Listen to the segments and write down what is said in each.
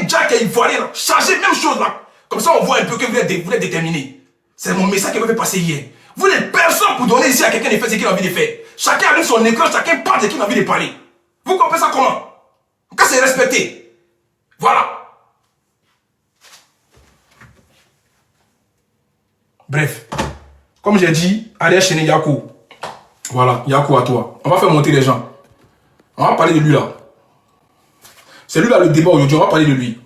un Jack et Ivoirien, là. Changez même chose là. Comme ça, on voit un peu que vous êtes déterminé. C'est mon message qui m'a fait passer hier. Vous n'êtes personne pour donner ici à quelqu'un de faire ce qu'il a envie de faire. Chacun allume son écran, chacun parle de ce qu'il a envie de parler. Vous comprenez ça comment? Quand c'est respecté. Voilà. Bref. Comme j'ai dit, allez chaîner Yakou. Voilà, Yakou à toi. On va faire monter les gens. On va parler de lui là. C'est lui là le débat aujourd'hui, on va parler de lui.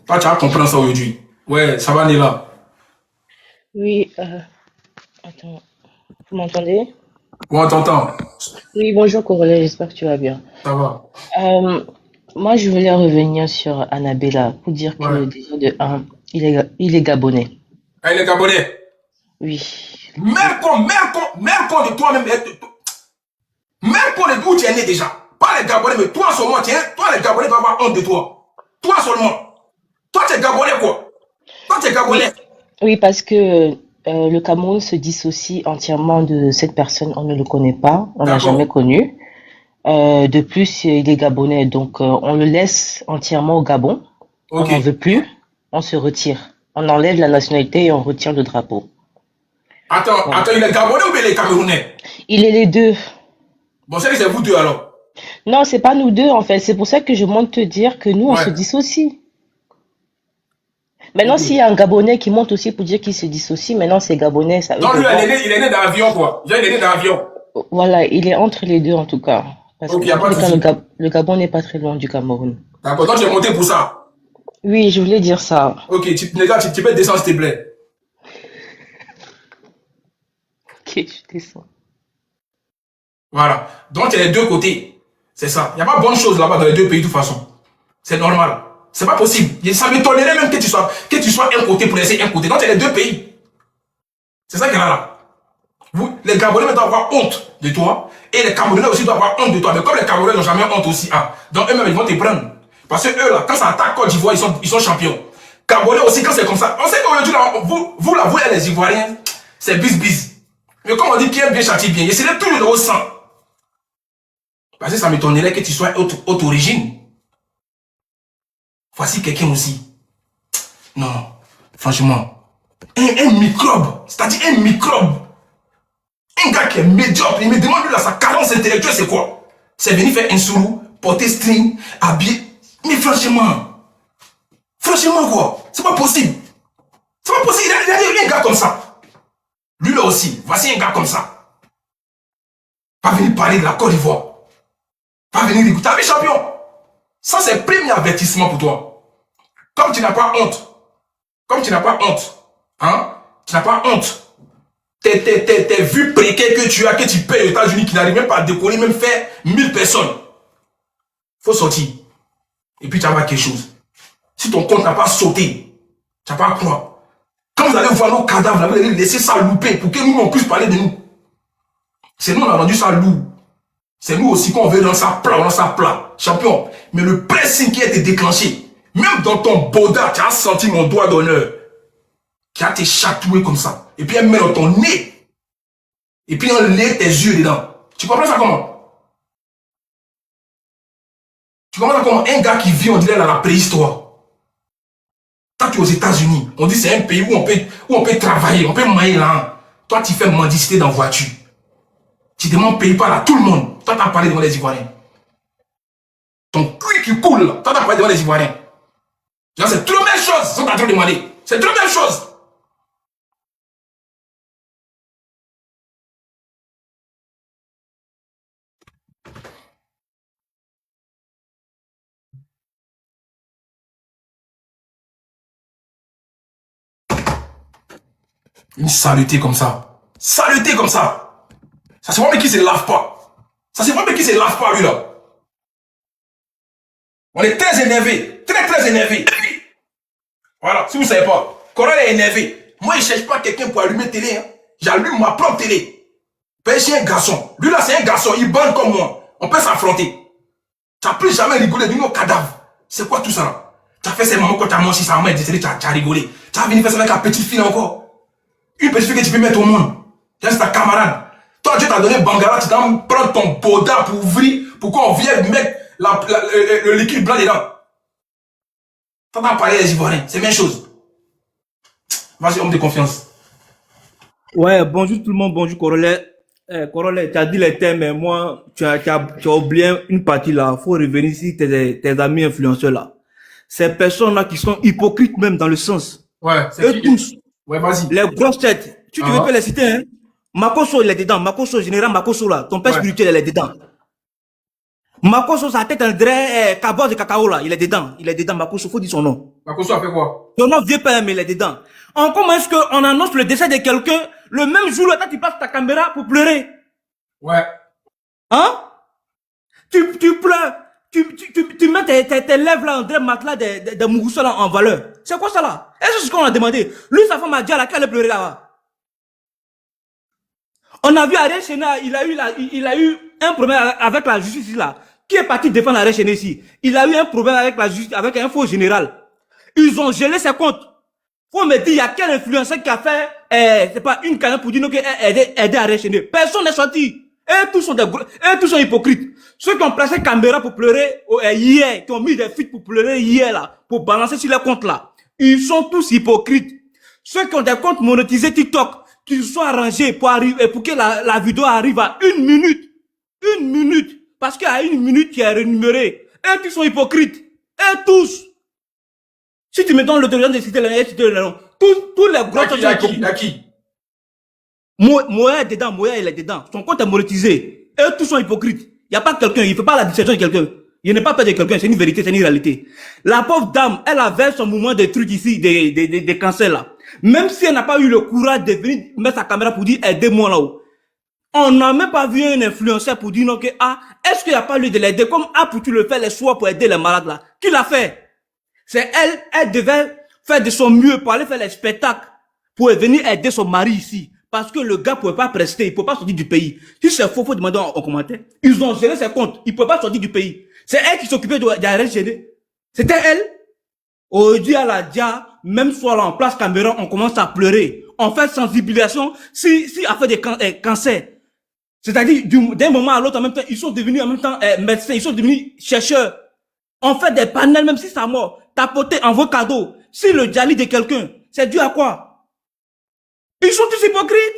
Toi, tu vas comprendre ça aujourd'hui. Ouais, ça va, Néla. Oui, attends, vous m'entendez? Ouais, on t'entend. Oui, bonjour Corolla, j'espère que tu vas bien. Ça va. Euh, Moi, je voulais revenir sur Annabella pour dire Ouais. que déjà de un, il est gabonais. Ah, il est Gabonais. Oui. Même con de toi-même. Même con de d'où tu es né déjà. Pas les Gabonais, mais toi seulement, tiens. Toi, les Gabonais doivent avoir honte de toi. Toi seulement. Toi, tu es Gabonais quoi. Toi, tu es Oui, Gabonais. oui, parce que le Cameroun se dissocie entièrement de cette personne. On ne le connaît pas, on l'a jamais D'accord. connu. De plus, il est gabonais, donc on le laisse entièrement au Gabon. On Ok. n'en veut plus, on se retire. On enlève la nationalité et on retire le drapeau. Voilà. Attends, il est Gabonais ou bien il est Camerounais? Il est les deux. Bon, c'est que c'est vous deux alors. Non, c'est pas nous deux en fait. C'est pour ça que je monte te dire que nous, on se Ouais. dissocie. Maintenant, Ok. s'il y a un Gabonais qui monte aussi pour dire qu'il se dissocie, maintenant c'est Gabonais, ça veut Donc dire lui, bon. il est né dans l'avion quoi. Genre, il est né dans l'avion. Voilà, il est entre les deux en tout cas. Parce Ok, que il n'y a dans tous pas de les cas, souci. Le Gabon n'est pas très loin du Cameroun. D'accord, donc tu es monté pour ça. Oui, je voulais dire ça. Ok, les gars, tu peux descendre s'il te plaît. Ok, je descends. Voilà. Donc, il y a les deux côtés. C'est ça. Il n'y a pas bonne chose là-bas dans les deux pays de toute façon. C'est normal. C'est pas possible. Ça m'étonnerait même que tu sois un côté pour laisser un côté. Donc, il y a les deux pays. C'est ça qu'il y a là. Vous, les Gabonais doivent avoir honte de toi. Et les Camerounais aussi doivent avoir honte de toi. Mais comme les Camerounais n'ont jamais honte aussi, hein, donc eux-mêmes, ils vont te prendre. Parce que eux, là, quand ça attaque Côte d'Ivoire, ils sont champions. Gabonais aussi, quand c'est comme ça. On sait qu'aujourd'hui, là, vous, là, vous et les Ivoiriens, c'est bis-bis. Mais comme on dit, qui aime bien châtie bien, essayez toujours de au sang. Parce que ça m'étonnerait que tu sois haute origine. Voici quelqu'un aussi. Non, franchement. Un microbe. C'est-à-dire un microbe. Un gars qui est médiocre, il me demande là, sa carence intellectuelle, c'est quoi? C'est venir faire un sourou, porter string, habiller. Mais franchement quoi? C'est pas possible. C'est pas possible. Il y a un gars comme ça. Lui là aussi, voici un gars comme ça. Pas venir parler de la Côte d'Ivoire. Pas venir écouter. T'as vu, champion? Ça, c'est le premier avertissement pour toi. Comme tu n'as pas honte. Comme tu n'as pas honte. Hein? Tu n'as pas honte. Tes vues précaires que tu as, que tu payes aux États-Unis, qui n'arrivent même pas à décoller, même faire 1000 personnes. Faut sortir. Et puis tu vas voir quelque chose. Si ton compte n'a pas sauté, tu vas pas croire. Quand vous allez voir nos cadavres, vous allez laisser ça louper pour que nous, on puisse parler de nous. C'est nous, on a rendu ça lourd. C'est nous aussi qu'on veut dans ça plat, champion. Mais le pressing qui a été déclenché, même dans ton boda, tu as senti mon doigt d'honneur qui a été chatoué comme ça. Et puis elle met dans ton nez. Et puis on lève tes yeux dedans. Tu comprends ça comment? Tu comprends ça comment? Un gars qui vit, on dirait, dans la préhistoire. Quand tu es aux États-Unis, on dit c'est un pays où on peut travailler, on peut mailler là. Toi, tu fais mendicité dans la voiture. Tu demandes paye pas là, tout le monde. Toi, tu as parlé devant les Ivoiriens. Ton cuir qui coule là, toi, tu as parlé devant les Ivoiriens. C'est tout la même chose, c'est ce qu'on t'a en train de demander. C'est tout la même chose. Une saleté comme ça. Saleté comme ça. Ça se voit mais qui se lave pas. Ça se voit mais qui se lave pas lui là. On est très énervé. Très énervé. Voilà, si vous ne savez pas. Corolla est énervé. Moi, je ne cherche pas quelqu'un pour allumer télé. Hein. J'allume ma propre télé. Ben, j'ai un garçon. Lui là, c'est un garçon. Il bande comme moi. On peut s'affronter. Tu n'as plus jamais rigolé de nos cadavres. C'est quoi tout ça là? Tu as fait ces moments quand tu as mangé sa main et décidé, tu as rigolé. Tu as venu faire ça avec la petite fille encore. Une petite fille que tu peux mettre au monde. C'est ta camarade. Toi, Dieu t'a donné Bangala, tu dois prendre ton boda pour ouvrir, pour qu'on vienne mettre le liquide blanc dedans. T'entends parler les Ivoiriens, c'est la même chose. Vas-y, homme de confiance. Ouais, bonjour tout le monde, bonjour Corollaire. Corollaire, tu as dit les thèmes, mais moi, tu as oublié une partie là. Faut revenir ici, tes amis influenceurs là. Ces personnes-là qui sont hypocrites même dans le sens. Ouais, c'est Eux tous, Ouais, vas-y. les grosses têtes. Tu veux pas les citer, hein? Makoso, il est dedans. Makoso, général Makoso là. Ton père spirituel, il est dedans. Makoso, sa tête, un vrai cabot de cacao là. Il est dedans. Il est dedans, Makoso, faut dire son nom. Makoso a fait quoi? Son nom vieux père, mais il est dedans. Comment est-ce qu'on annonce le décès de quelqu'un le même jour là, tu passes ta caméra pour pleurer? Ouais. Hein? Tu pleures. Tu mets tes lèvres là, André Matelas de Mugusa là en valeur. C'est quoi ça là? Est-ce que c'est ce qu'on a demandé? Lui, sa femme a dit à laquelle elle pleurait là-bas. On a vu Ariel Chena, il a eu un problème avec la justice là. Qui est parti défendre Ariel Chena ici? Il a eu un problème avec la justice, avec un faux général. Ils ont gelé ses comptes. Faut me dire, il y a quel influenceur qui a fait, c'est pas une canne pour dire qu'il a aidé Ariel Chena. Personne n'est sorti. Et tous sont hypocrites. Ceux qui ont placé caméra pour pleurer hier, qui ont mis des fuites pour pleurer hier là, pour balancer sur les comptes là, ils sont tous hypocrites. Ceux qui ont des comptes monétisés TikTok, qui se sont arrangés pour arriver, pour que la vidéo arrive à 1 minute. 1 minute. Parce qu'à 1 minute, qui est rémunéré. Et tous sont hypocrites. Et tous. Si tu me donnes l'autorisation de citer les noms, tous les gros sont hypocrites. Moya est dedans, Moya il est dedans. Son compte est monétisé. Et tous sont hypocrites. Il n'y a pas quelqu'un, il ne fait pas la distinction de quelqu'un. Il n'est pas peur de quelqu'un, c'est une vérité, c'est une réalité. La pauvre dame, elle avait son mouvement de trucs ici, des cancers là. Même si elle n'a pas eu le courage de venir mettre sa caméra pour dire aidez-moi là-haut. On n'a même pas vu un influenceur pour dire non que est-ce qu'il n'y a pas lieu de l'aider comme pour tu le fais les soirs pour aider les malades là. Qui l'a fait? C'est elle devait faire de son mieux pour aller faire les spectacles, pour venir aider son mari ici. Parce que le gars ne pouvait pas prester, il ne pouvait pas sortir du pays. Si c'est faux, il faut demander en commentaire. Ils ont géré ses comptes, il ne pouvait pas sortir du pays. C'est elle qui s'occupait d'arrêter gêner. C'était elle. Aujourd'hui, à la dia, même soit là en place caméra, on commence à pleurer. On fait sensibilisation si a fait des cancers. C'est-à-dire, d'un moment à l'autre, en même temps, ils sont devenus en même temps médecins, ils sont devenus chercheurs. On fait des panels, même si ça mort. Tapoter en vos cadeaux. Si le dialyse de quelqu'un, c'est dû à quoi? Ils sont tous hypocrites.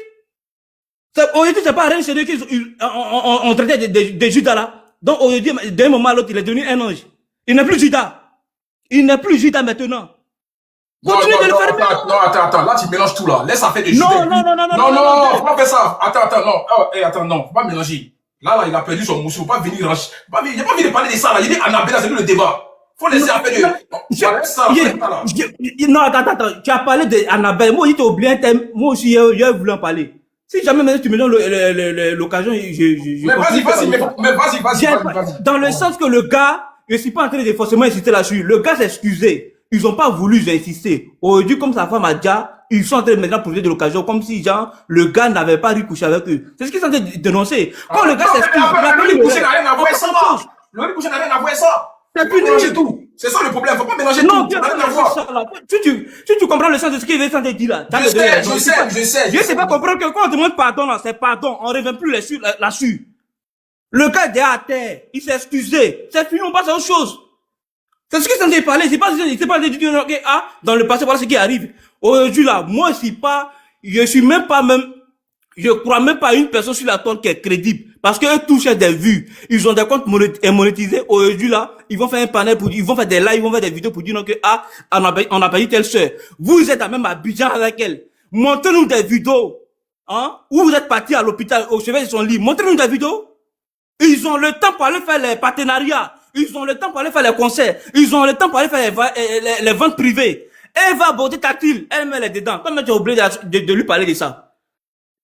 Aujourd'hui, c'est pas rien, c'est qu'ils on traitait des Judas là. Donc aujourd'hui, d'un moment à l'autre, il est devenu un ange. Il n'est plus Judas. Il n'est plus Judas maintenant. Continue de le faire. Non, attends, là tu mélanges tout là. Laisse ça faire des Judas. Non, faut pas faire ça. Attends, non, faut pas mélanger. Là, il a perdu son mousseau, faut pas venir rancher. Il n'a pas envie de parler de ça là. Il dit Annabelle, c'est lui le débat. Faut laisser un peu de... Non, attends, tu as parlé d'Annabelle. Moi, il t'a oublié un thème. Moi aussi, j'ai voulu en parler. Si jamais tu me donnes l'occasion, mais vas-y. Dans le sens que le gars, je suis pas en train de forcément insister là-dessus. Le gars s'est excusé. Ils ont pas voulu insister. Aujourd'hui, comme sa femme a déjà, ils sont en train de maintenant profiter de l'occasion, comme si, genre, le gars n'avait pas coucher avec eux. C'est ce qu'ils sont en train de dénoncer. Quand le gars s'excuse, le coucher n'a rien à voir avec ça. Le coucher n'a rien à voir avec ça. C'est tout. C'est ça le problème. Faut pas mélanger tout. Non, si tu comprends le sens de ce qu'il veut te dire là. Je sais. Je sais pas comprendre que quand on demande pardon là, c'est pardon. On revient plus là-dessus. Le gars est à terre. Il s'est excusé. C'est fini, on passe à autre chose. C'est ce qu'ils sont en train de parler. C'est pas de dire, dans le passé, voilà ce qui arrive. Aujourd'hui là, moi, je crois même pas à une personne sur la toile qui est crédible. Parce qu'eux touchent des vues. Ils ont des comptes monétisés. Aujourd'hui, là, ils vont faire un panel ils vont faire des lives, ils vont faire des vidéos pour dire que, on a payé telle soeur. Vous êtes à même à Abidjan avec elle. Montrez-nous des vidéos, où vous êtes partis à l'hôpital, au chevet de son lit. Montrez-nous des vidéos. Ils ont le temps pour aller faire les partenariats. Ils ont le temps pour aller faire les concerts. Ils ont le temps pour aller faire les ventes privées. Elle va aborder Tactile. Elle est dedans. Comment tu as oublié de lui parler de ça?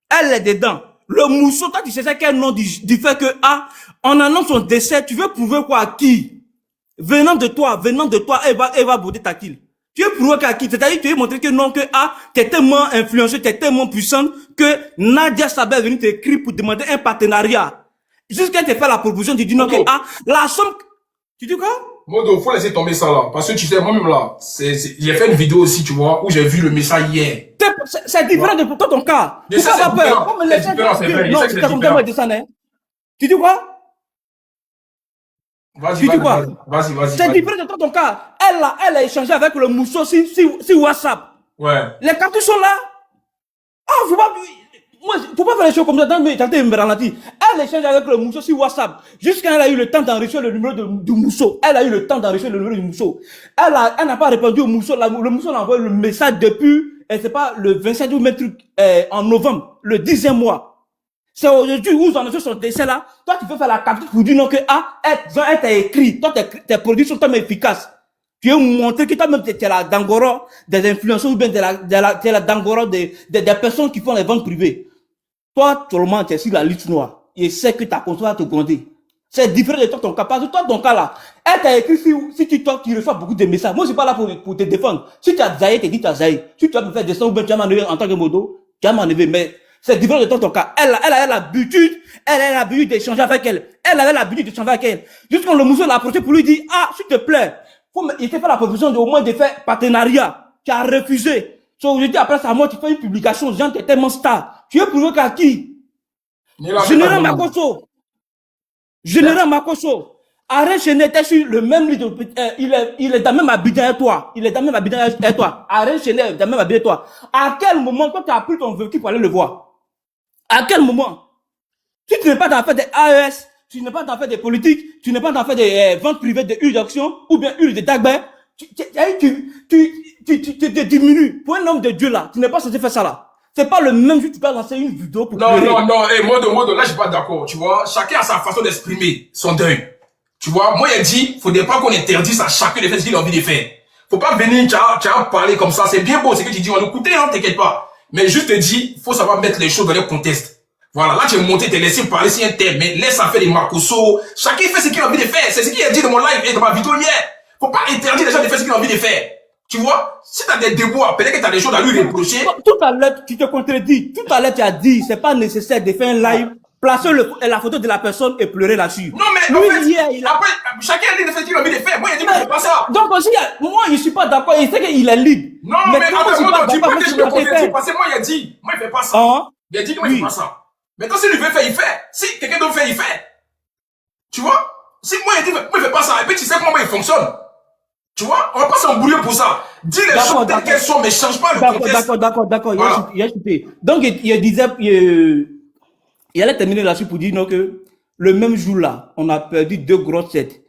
Elle est dedans. Le mousseau, toi, tu sais quel nom du fait que, on annonce son décès, tu veux prouver quoi à qui? Venant de toi, elle va aborder Tactile. Tu veux prouver qu'à qui? C'est-à-dire, tu veux montrer que non, que, t'es tellement influencé, t'es tellement puissante que Nadia Sabet est venue t'écrire pour demander un partenariat. Jusqu'à te faire la proposition, tu dis non, que, la somme, tu dis quoi? Modo, faut laisser tomber ça là. Parce que tu sais, moi-même là, j'ai fait une vidéo aussi, tu vois, où j'ai vu le message hier. C'est Tu différent vois. de toi, ton cas. Je sais, Pourquoi c'est avoir peur? différent. Comme C'est les gens différent, c'est vrai. Je non, sais que tu c'est t'as compris, différent. moi, descendre, hein. Tu dis quoi? Vas-y, Tu dis vas-y, quoi? vas-y, vas-y, C'est vas-y. différent de toi, ton cas. Elle a échangé avec le mousseau sur WhatsApp. Ouais. Les cartouches sont là. Ah, faut pas faire les choses comme ça. Tentez me ralentir. Elle échange avec le mousseau sur WhatsApp. Jusqu'à elle a eu le temps d'enregistrer le numéro du mousseau. Elle a eu le temps d'enregistrer le numéro du mousseau. Elle n'a pas répondu au mousseau. Le mousseau a envoyé le message depuis, c'est pas le 27 ou même truc, en novembre, le 10e mois. C'est aujourd'hui où ils ont annoncé son décès là. Toi, tu veux faire la capture pour dire non que, elle t'a écrit. Toi, tes produits sont tellement efficaces. Tu veux montrer que toi-même, tu es la dangora des influenceurs ou bien tu es la dangora des personnes qui font les ventes privées. Toi, tout le monde, tu es sur la liste noire. Et c'est que ta conscience va te gronder. C'est différent de toi, ton cas. Parce que toi, ton cas là, elle t'a écrit si tu reçois beaucoup de messages. Moi, je suis pas là pour te défendre. Si tu as zaï, tu dis tu as zaï. Si tu vas me faire descendre ou bien tu vas m'enlever en tant que modo, tu vas m'enlever. Mais c'est différent de toi, ton cas. Elle a l'habitude, d'échanger avec elle. Elle avait l'habitude d'échanger avec elle. Jusqu'à le mousseau l'a approché pour lui dire, s'il te plaît, il t'a fait la proposition au moins de faire partenariat. Tu as refusé. Aujourd'hui, après sa mort, tu fais une publication, genre, tu es tellement star. Tu veux prouver qu'à qui? Général Makosso. Général Makosso. Arrête, je n'étais sur le même lit de, il est dans même habitant avec toi. Il est dans même habitant avec toi. Arrête, je n'étais dans même habitant avec toi. À quel moment, toi, tu as pris ton véhicule pour aller le voir? À quel moment? Si tu n'es pas dans faire des AES, tu n'es pas dans faire des politiques, tu n'es pas dans faire des ventes privées de huile d'action, ou bien huile de Dagber, tu te diminues. Pour un homme de Dieu là, tu n'es pas censé faire ça là. C'est pas le même jour que tu peux lancer une vidéo pour Non, pleurer. non, Modo, là, je suis pas d'accord, tu vois. Chacun a sa façon d'exprimer son deuil. Tu vois, moi, il dit, faudrait pas qu'on interdise à chacun de faire ce qu'il a envie de faire. Faut pas venir, tu as parlé comme ça, c'est bien beau, c'est que tu dis, on écoute, hein, t'inquiète pas. Mais juste te dis, faut savoir mettre les choses dans le contexte. Voilà, là, tu es monté, t'es laissé parler si un thème, mais laisse ça faire des Makosso. Chacun fait ce qu'il a envie de faire. C'est ce qu'il a dit dans mon live et dans ma vidéo hier. Faut pas interdire les gens de faire ce qu'ils ont envie de faire. Tu vois, si t'as des déboires, peut-être que t'as des choses à lui reprocher. Tout à l'heure, tu te contredis. Tout à l'heure, tu as dit, c'est pas nécessaire de faire un live, placer la photo de la personne et pleurer là-dessus. Non, mais lui, en fait, hier, après, chacun a dit de faire ce qu'il a envie de faire. Moi, il a dit que c'est pas ça. Donc aussi, moi, je suis pas d'accord. Il sait qu'il est libre. Non, mais toi, attends, je suis moi, dis pas d'accord, que je moi, me je suis contredis, pas parce que moi, il a dit, moi, il fait pas ça. Hein? Il a dit que moi, il fait pas ça. Maintenant, s'il lui veut faire, il fait. Si quelqu'un d'autre fait, il fait. Tu vois? Si moi, il dit, moi, il fait pas ça. Et puis, tu sais comment il fonctionne. Tu vois? On va pas s'embrouiller pour ça. Dis les choses telles qu'elles sont, mais change pas le contexte. D'accord. Voilà. Il a chuté. Donc, il disait, il allait terminer là-dessus pour dire non, que le même jour là, on a perdu 2 grosses têtes.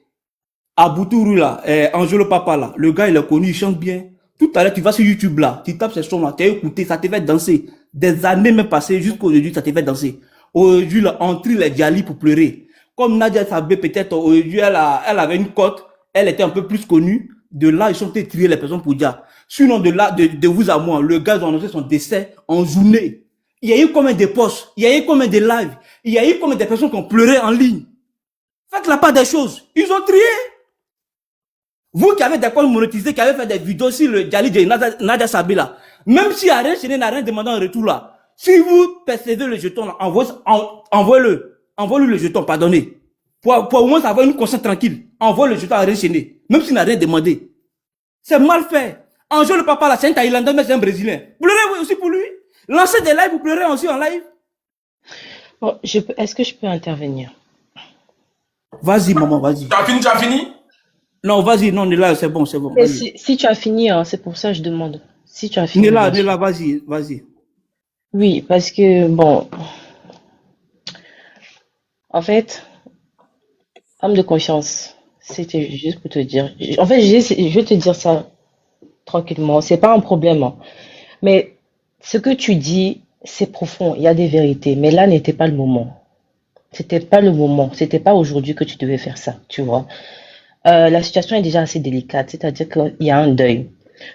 À Boutourou là, Angelo Papa là, le gars il est connu, il chante bien. Tout à l'heure, tu vas sur YouTube là, tu tapes ces sons là, tu as écouté, ça te fait danser. Des années même passées, jusqu'aujourd'hui, ça te fait danser. Aujourd'hui là, on trie les Djali pour pleurer. Comme Nadia Sabé, peut-être, aujourd'hui, elle avait une cote, elle était un peu plus connue. De là, ils sont triés les personnes pour dire. Sinon, de là, de vous à moi, le gars a annoncé son décès en journée. Il y a eu combien de posts, il y a eu combien de lives, il y a eu combien de personnes qui ont pleuré en ligne. Faites la part des choses. Ils ont trié. Vous qui avez des comptes monétisés, qui avez fait des vidéos sur le Djali de Nadia Sabé là, même si Arène Chéné n'a rien demandé en retour là, si vous percevez le jeton là, envoyez-le. Envoyez-lui le jeton, pardonnez. Pour au moins avoir une conscience tranquille. Envoie le jeton à Arène Chéné, même s'il n'a rien demandé. C'est mal fait. Angelo le papa là, c'est un Thaïlandais, mais c'est un Brésilien. Pleurez aussi pour lui. Lancez des lives, vous pleurez aussi en live. Bon, est-ce que je peux intervenir? Vas-y, maman, vas-y. Tu as fini? Non, vas-y, non, Nela, c'est bon. Si tu as fini, hein, c'est pour ça que je demande. Si tu as fini. Nela, vas-y. Oui, parce que, bon, en fait, âme de conscience, c'était juste pour te dire. En fait, je vais te dire ça tranquillement. C'est pas un problème, hein. Mais ce que tu dis, c'est profond. Il y a des vérités. Mais là n'était pas le moment. C'était pas le moment. C'était pas aujourd'hui que tu devais faire ça, tu vois. La situation est déjà assez délicate. C'est-à-dire qu'il y a un deuil.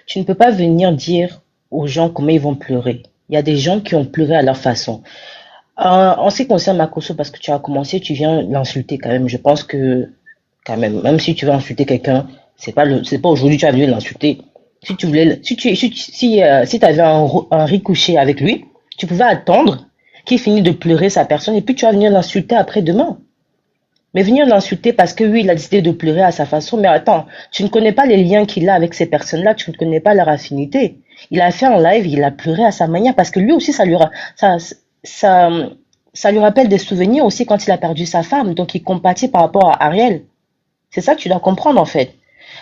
Tu ne peux pas venir dire aux gens comment ils vont pleurer. Il y a des gens qui ont pleuré à leur façon. En ce qui concerne Makosso, parce que tu as commencé, tu viens l'insulter quand même. Je pense que, quand même si tu veux insulter quelqu'un, c'est pas aujourd'hui que tu as venu l'insulter. Si tu voulais, si t'avais un ricochet avec lui, tu pouvais attendre qu'il finisse de pleurer sa personne et puis tu vas venir l'insulter après demain. Mais venir l'insulter parce que oui, il a décidé de pleurer à sa façon. Mais attends, tu ne connais pas les liens qu'il a avec ces personnes-là, tu ne connais pas leur affinité. Il a fait un live, il a pleuré à sa manière parce que lui aussi, ça, ça lui rappelle des souvenirs aussi quand il a perdu sa femme. Donc il compatit par rapport à Ariel. C'est ça que tu dois comprendre en fait.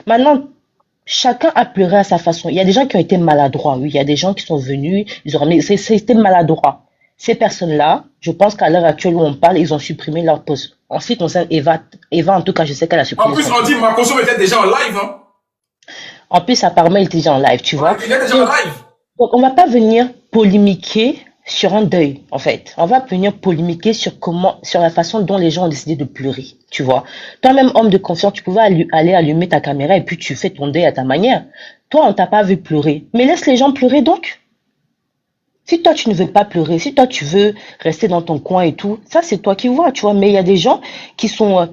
Maintenant, chacun a pleuré à sa façon. Il y a des gens qui ont été maladroits, oui. Il y a des gens qui sont venus, ils ont ramené, c'était maladroit. Ces personnes-là, je pense qu'à l'heure actuelle où on parle, ils ont supprimé leur poste. En ce qui concerne Eva, Eva, en tout cas, je sais qu'elle a En supprimé plus, son on dit poste. Makoso était déjà en live. Hein. En plus, apparemment, il était déjà en live, tu Ouais, vois. il est déjà en Donc, live. donc, on va pas venir polémiquer sur un deuil, en fait. On va venir polémiquer sur comment, sur la façon dont les gens ont décidé de pleurer, tu vois. Toi-même, homme de confiance, tu pouvais aller allumer ta caméra et puis tu fais ton deuil à ta manière. Toi, on t'a pas vu pleurer. Mais laisse les gens pleurer donc. Si toi, tu ne veux pas pleurer, si toi, tu veux rester dans ton coin et tout, ça, c'est toi qui vois, tu vois. Mais il y a des gens qui sont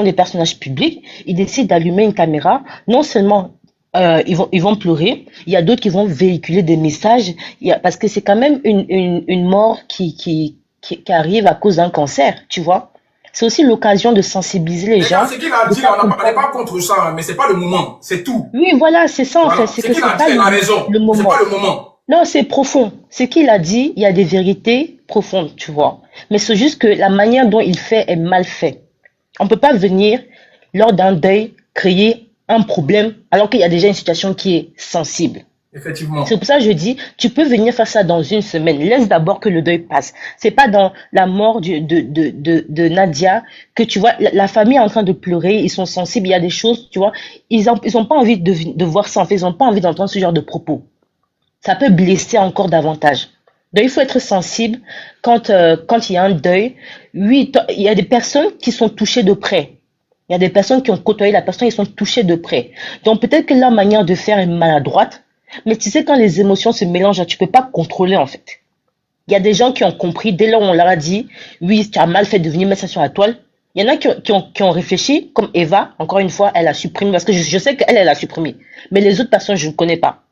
des personnages publics, ils décident d'allumer une caméra, non seulement ils vont pleurer, il y a d'autres qui vont véhiculer des messages, parce que c'est quand même une mort qui arrive à cause d'un cancer, tu vois. C'est aussi l'occasion de sensibiliser les Les gars, gens, ce qu'il a de dit, là, faire on n'est comprendre. pas contre ça, hein, mais c'est pas le moment. C'est tout. Oui, voilà, c'est ça en fait, Voilà. c'est Ce que qu'il a c'est dit, pas il a raison. le C'est pas moment. le moment. Non, c'est profond. Ce qu'il a dit, il y a des vérités profondes, tu vois. Mais c'est juste que la manière dont il fait est mal fait. On peut pas venir, lors d'un deuil, créer un problème alors qu'il y a déjà une situation qui est sensible. C'est Effectivement. pour ça que je dis, tu peux venir faire ça dans une semaine. Laisse d'abord que le deuil passe. C'est pas dans la mort de Nadia que tu vois, la famille est en train de pleurer, ils sont sensibles, il y a des choses, tu vois, ils ont pas envie de voir ça, en fait, ils ont pas envie d'entendre ce genre de propos. Ça peut blesser encore davantage. Donc, il faut être sensible quand il y a un deuil. Oui, il y a des personnes qui sont touchées de près. Il y a des personnes qui ont côtoyé la personne, ils sont touchés de près. Donc, peut-être que leur manière de faire est maladroite. Mais tu sais, quand les émotions se mélangent, tu peux pas contrôler, en fait. Il y a des gens qui ont compris, dès lors où on leur a dit, oui, tu as mal fait de venir mettre ça sur la toile. Il y en a qui ont réfléchi, comme Eva, encore une fois, elle a supprimé, parce que je sais qu'elle, elle a supprimé. Mais les autres personnes, je ne connais pas.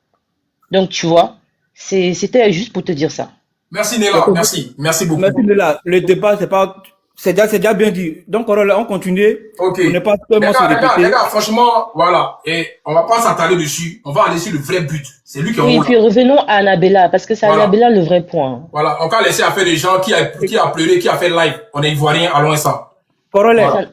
Donc, tu vois, c'était juste pour te dire ça. Merci Néla, merci. Merci Merci beaucoup. de là. Le débat, c'est pas, c'est déjà bien dit. Donc, on continue Ok. pour ne pas Les seulement se gars, les répéter. gars, franchement, voilà. Et on va pas s'attarder dessus. On va aller sur le vrai but. C'est lui qui est en Oui, haut puis là. revenons à Annabella, parce que c'est Voilà. Annabella le vrai point. Voilà. On va laisser affaire des gens qui a pleuré, qui a fait live. On est ivoirien, allons à ça. Parole est, Voilà.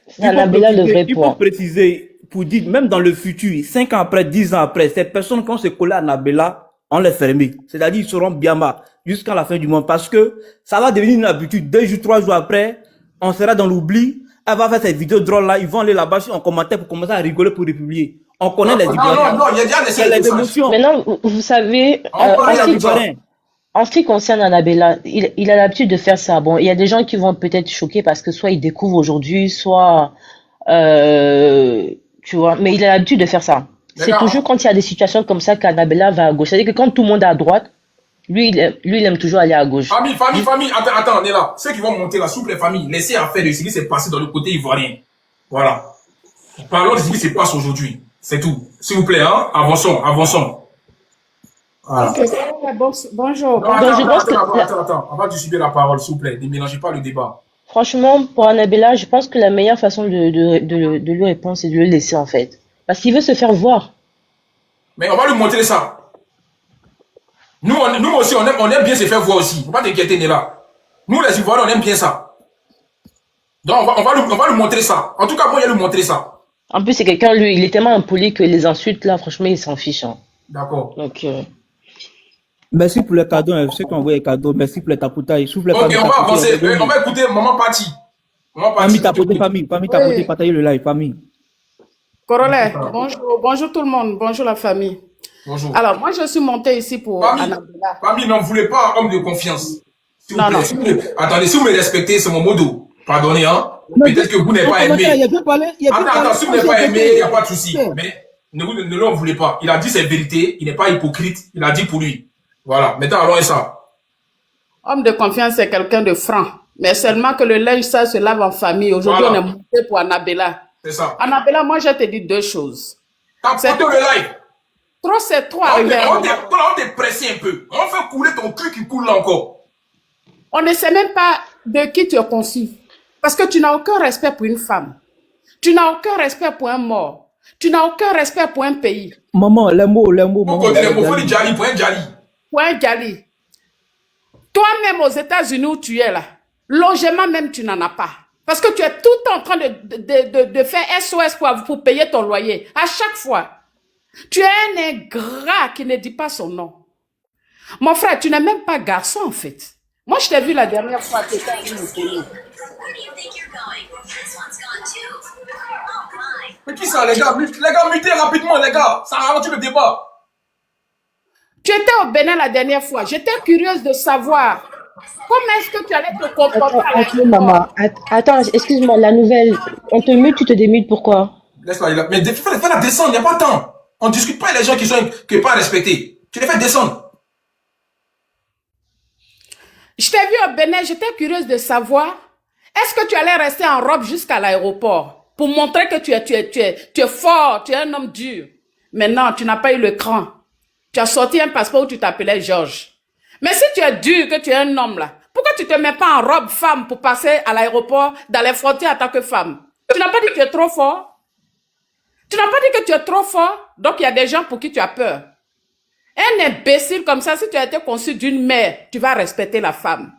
C'est Annabella le vrai il faut point. préciser, pour dire, même dans le futur, 5 ans après, 10 ans après, ces personnes qui vont se coller à Nabella, on les ferme. C'est-à-dire, ils seront bien bas jusqu'à la fin du monde parce que ça va devenir une habitude. 2 jours, 3 jours après, on sera dans l'oubli. Elle va faire cette vidéo drôle là, ils vont aller là-bas en commentaire pour commencer à rigoler pour les publier. On connaît les Non, Ivoiriens. non, il y a déjà Il y a des les messages. émotions. Maintenant, vous savez, On connaît Les les Ivoiriens. en ce qui concerne Annabella, il a l'habitude de faire ça. Bon, il y a des gens qui vont peut-être choquer parce que soit ils découvrent aujourd'hui, soit, tu vois, mais il a l'habitude de faire ça. Les C'est gars, toujours quand il y a des situations comme ça qu'Annabella va à gauche. C'est-à-dire que quand tout le monde est à droite, lui, il aime toujours aller à gauche. famille, attends, on est là. Ceux qui vont monter là, s'il vous plaît, famille, laissez affaire de ce qui s'est passé dans le côté ivoirien. Voilà. Parlons de ce qui se passe aujourd'hui. C'est tout. S'il vous plaît, hein, avançons. Voilà. Ok, bonjour. Non, Donc, je pense que, attends. On va distribuer la parole, s'il vous plaît. Ne mélangez pas le débat. franchement, pour Annabella, je pense que la meilleure façon de lui répondre, c'est de le laisser, en fait. Parce qu'il veut se faire voir. Mais on va lui montrer ça. Nous aussi, on aime bien se faire voir aussi. Faut pas t'inquiéter, Néla. Nous, les Ivoiriens, on aime bien ça. Donc, on va lui montrer ça. En tout cas, moi, je vais lui montrer ça. En plus, c'est quelqu'un, lui, il est tellement impoli que les insultes, là, franchement, il s'en fiche, hein. D'accord. Donc, Merci pour les cadeaux, hein. Ceux qui ont envoyé les cadeaux. Merci pour les tapoutailles. S'il vous plaît, Ok, famille, on va tapotez. avancer. On va écouter Maman Patti. Maman Famille, Patti. tapotez, famille, tapotez, Oui. partagez le live, famille. Corollaire, bonjour tout le monde, bonjour la famille. Bonjour. Alors, moi, je suis montée ici pour Annabella. Famille, n'en voulez pas homme de confiance. S'il vous Non, plaît, non. s'il vous plaît. Attendez, si vous me respectez, c'est mon modo. Pardonnez, hein. Peut-être que vous n'avez pas aimé. Il a bien parlé. Attends, si vous n'avez pas aimé, il n'y a pas de souci. Mais ne l'en voulez pas. Il a dit ses vérités. Il n'est pas hypocrite. Il a dit pour lui. Voilà. Maintenant, allons à ça. Homme de confiance, c'est quelqu'un de franc. Mais seulement que le linge, ça se lave en famille. Aujourd'hui, Voilà. on est monté pour Annabella. C'est ça. Annabella, moi, je te dis deux choses. T'as porté le live. Trop, c'est trop On arrivé. t'est pressé un peu. On fait couler ton cul qui coule là encore. On ne sait même pas de qui tu es conçu. Parce que tu n'as aucun respect pour une femme. Tu n'as aucun respect pour un mort. Tu n'as aucun respect pour un pays. Maman, les mots, Pour maman. côté les mots, faut les Djali, pour un Djali. Pour un Djali. Toi-même aux États-Unis où tu es là, logement même tu n'en as pas. Parce que tu es tout le temps en train de faire SOS pour payer ton loyer. À chaque fois. Tu es un ingrat qui ne dit pas son nom. Mon frère, tu n'es même pas garçon en fait. Moi, je t'ai vu la dernière fois que tu étais avec le télé. Mais qui ça, les gars, mutez rapidement, les gars. Ça ralentit le débat. Tu étais au Bénin la dernière fois. J'étais curieuse de savoir comment est-ce que tu allais te comporter à Attends, maman. Attends, excuse-moi, la nouvelle. On te mute, tu te démutes, pourquoi? Laisse-moi, mais fais-la descendre, il n'y a pas de temps. On ne discute pas les gens qui sont pas respectés. Tu les fais descendre. Je t'ai vu au Bénin, j'étais curieuse de savoir, est-ce que tu allais rester en robe jusqu'à l'aéroport pour montrer que tu es fort, tu es un homme dur. Mais non, tu n'as pas eu le cran. Tu as sorti un passeport où tu t'appelais Georges. Mais si tu es dur, que tu es un homme là, pourquoi tu ne te mets pas en robe femme pour passer à l'aéroport, dans les frontières en tant que femme? Tu n'as pas dit que tu es trop fort? Tu n'as pas dit que tu es trop fort? Donc il y a des gens pour qui tu as peur. Un imbécile comme ça, si tu as été conçu d'une mère, tu vas respecter la femme.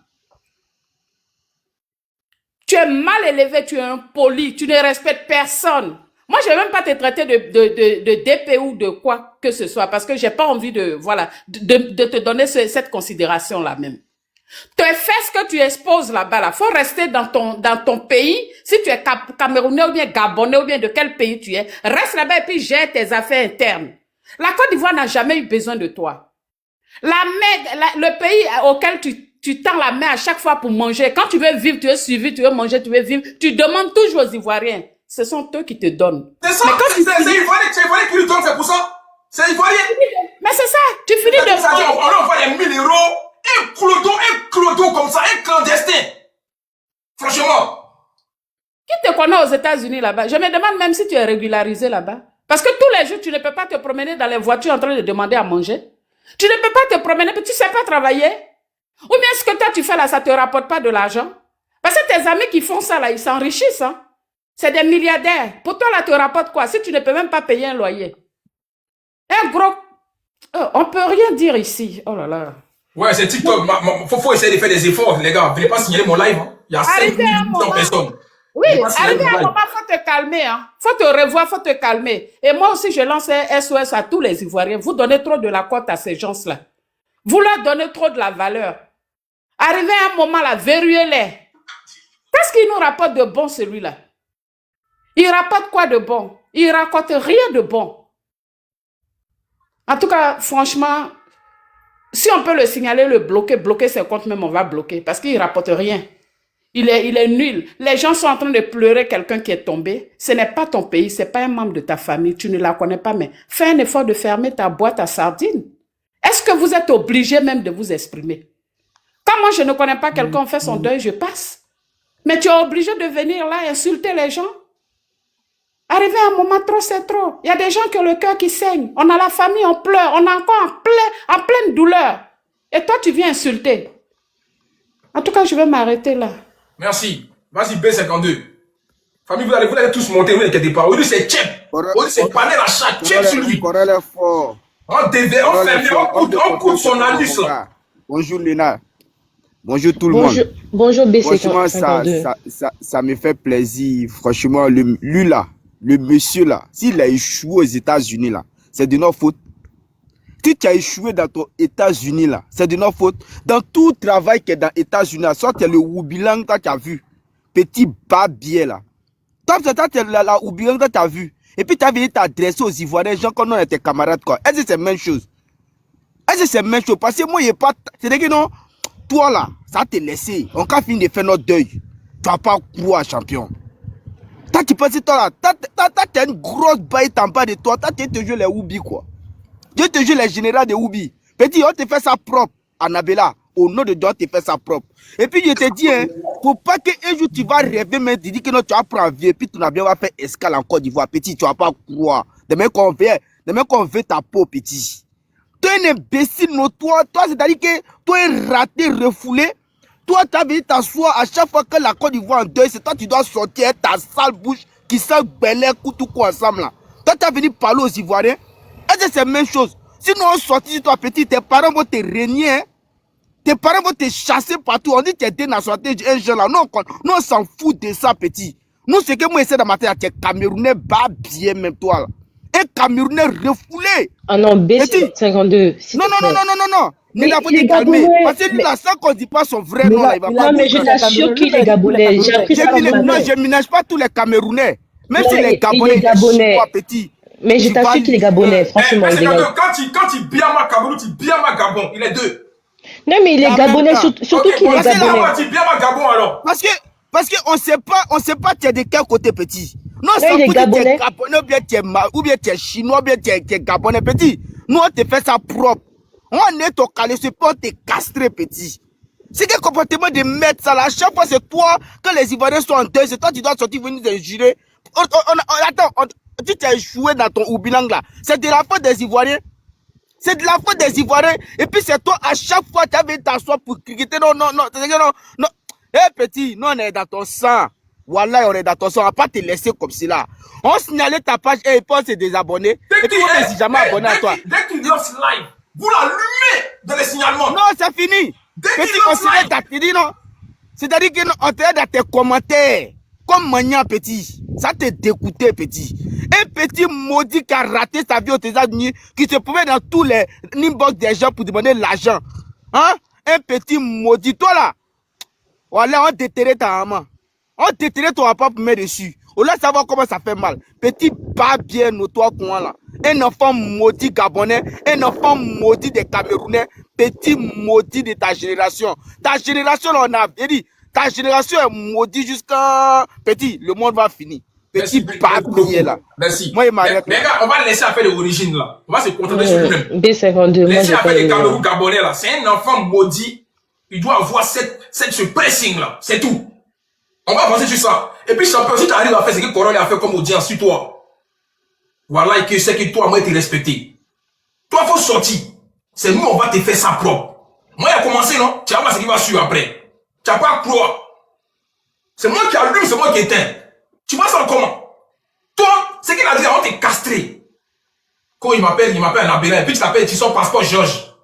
Tu es mal élevé, tu es impoli, tu ne respectes personne. Moi, je ne vais même pas te traiter de DP ou de quoi que ce soit, parce que j'ai pas envie de te donner cette considération-là même. Tu fais ce que tu exposes là-bas, là. Faut rester dans ton pays. Si tu es Camerounais ou bien Gabonais ou bien de quel pays tu es, reste là-bas et puis gère tes affaires internes. La Côte d'Ivoire n'a jamais eu besoin de toi. Le pays auquel tu tends la main à chaque fois pour manger, quand tu veux vivre, tu veux suivre, tu veux manger, tu veux vivre, tu demandes toujours aux Ivoiriens. Ce sont eux qui te donnent. C'est ça, c'est Ivoirien qui lui donne, c'est pour ça. C'est Ivoirien. Mais c'est ça, tu finis de... On envoie les 1000 euros, un clodo comme ça, un clandestin. Franchement. Qui te connaît aux États-Unis là-bas? Je me demande même si tu es régularisé là-bas. Parce que tous les jours, tu ne peux pas te promener dans les voitures en train de demander à manger. Tu ne peux pas te promener, mais tu ne sais pas travailler. Ou bien ce que toi tu fais là, ça ne te rapporte pas de l'argent. Parce que tes amis qui font ça là, ils s'enrichissent. Hein? C'est des milliardaires. Pour toi là, te rapporte quoi? Si tu ne peux même pas payer un loyer. Un gros... on ne peut rien dire ici. Oh là là. Ouais, c'est TikTok. Faut essayer de faire des efforts, les gars. Venez pas signaler mon live. Hein. Il y a 5 personnes. Oui, arrivé à un moment, il faut te calmer. Hein. Faut te revoir, faut te calmer. Et moi aussi, je lance un SOS à tous les Ivoiriens. Vous donnez trop de la cote à ces gens-là. Vous leur donnez trop de la valeur. Arrivé à un moment, là, verrouillez-les. Qu'est-ce qu'il nous rapporte de bon, celui-là? Il rapporte quoi de bon? Il raconte rien de bon. En tout cas, franchement, si on peut le signaler, le bloquer ses comptes même, on va bloquer. Parce qu'il ne rapporte rien. Il est nul. Les gens sont en train de pleurer quelqu'un qui est tombé. Ce n'est pas ton pays, ce n'est pas un membre de ta famille. Tu ne la connais pas, mais fais un effort de fermer ta boîte à sardines. Est-ce que vous êtes obligé même de vous exprimer? Quand moi, je ne connais pas quelqu'un, on fait son deuil, je passe. Mais tu es obligé de venir là insulter les gens. Arrivé à un moment, trop, c'est trop. Il y a des gens qui ont le cœur qui saigne. On a la famille, on pleure. On est encore en pleine douleur. Et toi, tu viens insulter. En tout cas, je vais m'arrêter là. Merci. Vas-y, B52. Famille, vous allez tous monter, vous n'inquiétez pas. Aujourd'hui, c'est Tchep. Aujourd'hui, c'est panel à chaque Tchep sur lui. On ferme, on coupe son anus là. Bonjour Léna. Bonjour tout le monde. Bonjour Franchement, BC52. ça me fait plaisir. Franchement, lui là, le monsieur là, s'il a échoué aux États-Unis là, c'est de notre faute. Si tu as échoué dans ton États-Unis là, c'est de notre faute. Dans tout travail qui est dans les États-Unis, soit tu es le Wubilang que tu as vu, petit barbier là. Toi, c'est la Wubilang que tu as vu. Et puis tu as venu t'adresser aux Ivoiriens, gens qu'on a tes camarades quoi. Est-ce que c'est la même chose? Est-ce que c'est la même chose? Parce que moi, il n'y a pas. C'est-à-dire que non, toi là, ça t'a laissé. On a fini de faire notre deuil. Tu vas pas croire, champion. Toi, tu penses, toi là, t'as une grosse baille en bas de toi. Toi, tu te joues les Oubi quoi. Je te jure les généraux de Oubi. Petit, on te fait ça propre, Annabella. Au nom de Dieu, on te fait ça propre. Et puis, je te dis, hein, faut pas qu'un jour tu vas rêver, mais tu dis que non, tu vas prendre vieux, puis ton avion va faire escale en Côte d'Ivoire. Petit, tu vas pas croire. Demain qu'on veut ta peau, petit. Tu es un imbécile notoire. Toi, c'est-à-dire que tu es raté, refoulé. toi, tu as venu t'asseoir à chaque fois que la Côte d'Ivoire en deuil, c'est toi qui dois sortir ta sale bouche qui sent belé, tout ensemble là. Toi, tu as venu parler aux Ivoiriens. Est-ce que c'est la même chose? Sinon, on sortit de toi petit, tes parents vont te régner, hein? Tes parents vont te chasser partout. On dit que tu es dénationalité, un jeune là. Nous, on s'en fout de ça, petit. Nous, ce que moi, j'essaie de matin, tu es Camerounais, bas bien, même toi là. Un Camerounais refoulé. Ah non, B52. Non. Mais Mais il faut il est te calmer. gabonais. Parce que là, ça qu'on dit pas son vrai nom, là, il va pas Non, mais dire je ça. t'assure qu'il est gabonais. J'ai appris ça dans ma Non, tête. je ne ménage pas tous les Camerounais. Même Non, si les il Gabonais, est gabonais. Chinois, petit. Mais je Tu vas t'assure qu'il est gabonais. Franchement, il est gabonais. Quand il Biama Cameroun, il Biama Gabon. Il est deux. Non, mais il est En gabonais, même temps. surtout Ok, qu'il bon, est là, c'est là, gabonais. on va dire Biama Gabon alors. Parce que on sait pas tu es de quel côté, petit. Non, Non, ça il est fout que tu es gabonais. Gabonais, ou bien tu es Chinois, ou bien tu es Gabonais, petit. Nous, on te fait ça propre. On est au calé, c'est pas on te castrer, petit. C'est quel comportement de mettre ça là? À chaque fois, c'est toi, quand les Ivoiriens sont en deuil, c'est toi qui dois sortir venir te jurer. Attends, tu t'es échoué dans ton Oubilang là. C'est de la faute des Ivoiriens. C'est de la faute des Ivoiriens. Et puis c'est toi, à chaque fois, tu avais t'asseoir pour critiquer. Non. Eh petit, nous on est dans ton sang. Voilà, on est dans ton sang. On va pas te laisser comme cela. On signalait ta page et puis on s'est désabonné. Et puis on ne s'est jamais abonné à toi. Dès qu'il lance live, vous l'allumez dans les signalements. Non, c'est fini. Dès Petit, qu'il on lance s'est live. dit non. C'est-à-dire qu'on te dans tes commentaires. Comme Magnan, petit. Ça te dégoûté, petit. Un petit maudit qui a raté sa vie aux États-Unis, qui se promet dans tous les inbox des gens pour demander l'argent. Hein? Un petit maudit. Toi là, voilà, on déterrait ta maman. On déterrait ton papa pour mettre dessus. Au lieu de savoir comment ça fait mal. Petit pas bien notoire qu'on là. Un enfant maudit gabonais, un enfant maudit des Camerounais, petit maudit de ta génération. Ta génération, là, on a dit, ta génération est maudite jusqu'à petit, le monde va finir. Petit pas bien là. Merci. Moi, il m'arrête. Les gars, on va laisser affaire de l'origine là. On va se contenter sur lui-même. B52, moi Laissez j'ai pas affaire des aimé. Cameroun Gabonais là. C'est un enfant maudit. Il doit avoir ce pressing là. C'est tout. On va avancer sur ça. Et puis, champion, si tu arrives à faire ce que Corona a fait comme audience sur toi, voilà, et que c'est que toi, moi, tu es respecté. Toi, faut sortir. C'est nous, on va te faire ça propre. Moi, il a commencé, non? Tu vas voir ce qui va suivre après. Tu n'as pas à croire. C'est moi qui allume, c'est moi qui éteins. Tu vois ça comment? Toi, c'est qu'il a dit, on t'est castré. Quand il m'appelle un aberrant. Et puis tu t'appelles, tu sors passeport Georges.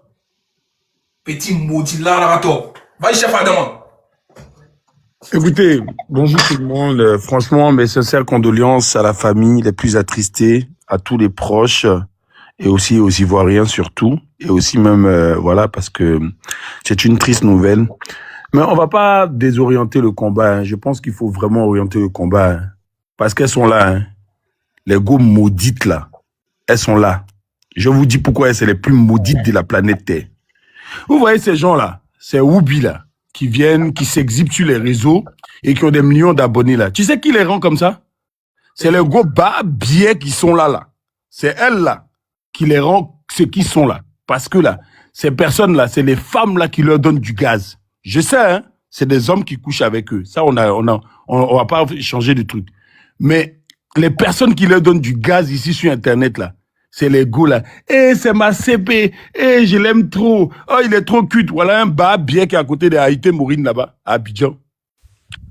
Petit maudit là, là, toi. Vas-y, chef Adam. Écoutez, bonjour tout le monde. Franchement, mes sincères condoléances à la famille les plus attristées, à tous les proches et aussi aux Ivoiriens surtout, et aussi même voilà parce que c'est une triste nouvelle. Mais on va pas désorienter le combat. Hein. Je pense qu'il faut vraiment orienter le combat hein. Parce qu'elles sont là. Hein. Les go maudites là, elles sont là. Je vous dis pourquoi c'est les plus maudites de la planète Terre. Vous voyez ces gens là, ces Woubi là. Qui viennent, qui s'exhibent sur les réseaux et qui ont des millions d'abonnés là. Tu sais qui les rend comme ça? C'est les gros bas biais qui sont là. C'est elles là qui les rend ceux qui sont là. Parce que là, ces personnes là, c'est les femmes là qui leur donnent du gaz. Je sais, hein, c'est des hommes qui couchent avec eux. Ça, on va pas changer de truc. Mais les personnes qui leur donnent du gaz ici sur Internet là, c'est les go là. Eh, c'est ma CP. Eh, je l'aime trop. Oh, il est trop cute. Voilà un bas bien qui est à côté de Haïté Mourine là-bas, à Abidjan.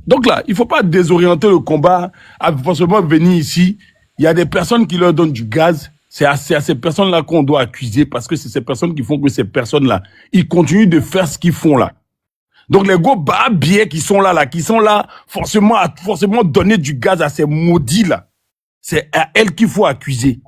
Donc là, il faut pas désorienter le combat. À forcément venir ici. Il y a des personnes qui leur donnent du gaz. C'est à ces personnes-là qu'on doit accuser parce que c'est ces personnes qui font que ces personnes-là, ils continuent de faire ce qu'ils font là. Donc les go bas bien qui sont là, qui sont là, forcément donner du gaz à ces maudits là. C'est à elles qu'il faut accuser.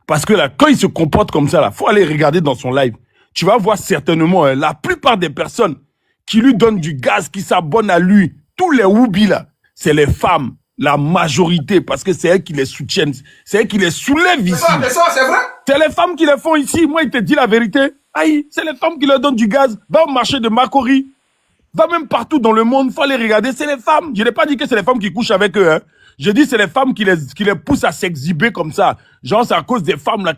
Parce que là, quand il se comporte comme ça, là, faut aller regarder dans son live. Tu vas voir certainement la plupart des personnes qui lui donnent du gaz, qui s'abonnent à lui, tous les Woubi là, c'est les femmes, la majorité, parce que c'est elles qui les soutiennent, c'est elles qui les soulèvent ici. C'est ça, c'est vrai? C'est les femmes qui les font ici. Moi, il te dit la vérité. Aïe, c'est les femmes qui leur donnent du gaz. Va au marché de Makori. Va même partout dans le monde, faut aller regarder, c'est les femmes. Je n'ai pas dit que c'est les femmes qui couchent avec eux, hein. Je dis c'est les femmes qui les poussent à s'exhiber comme ça. Genre c'est à cause des femmes là,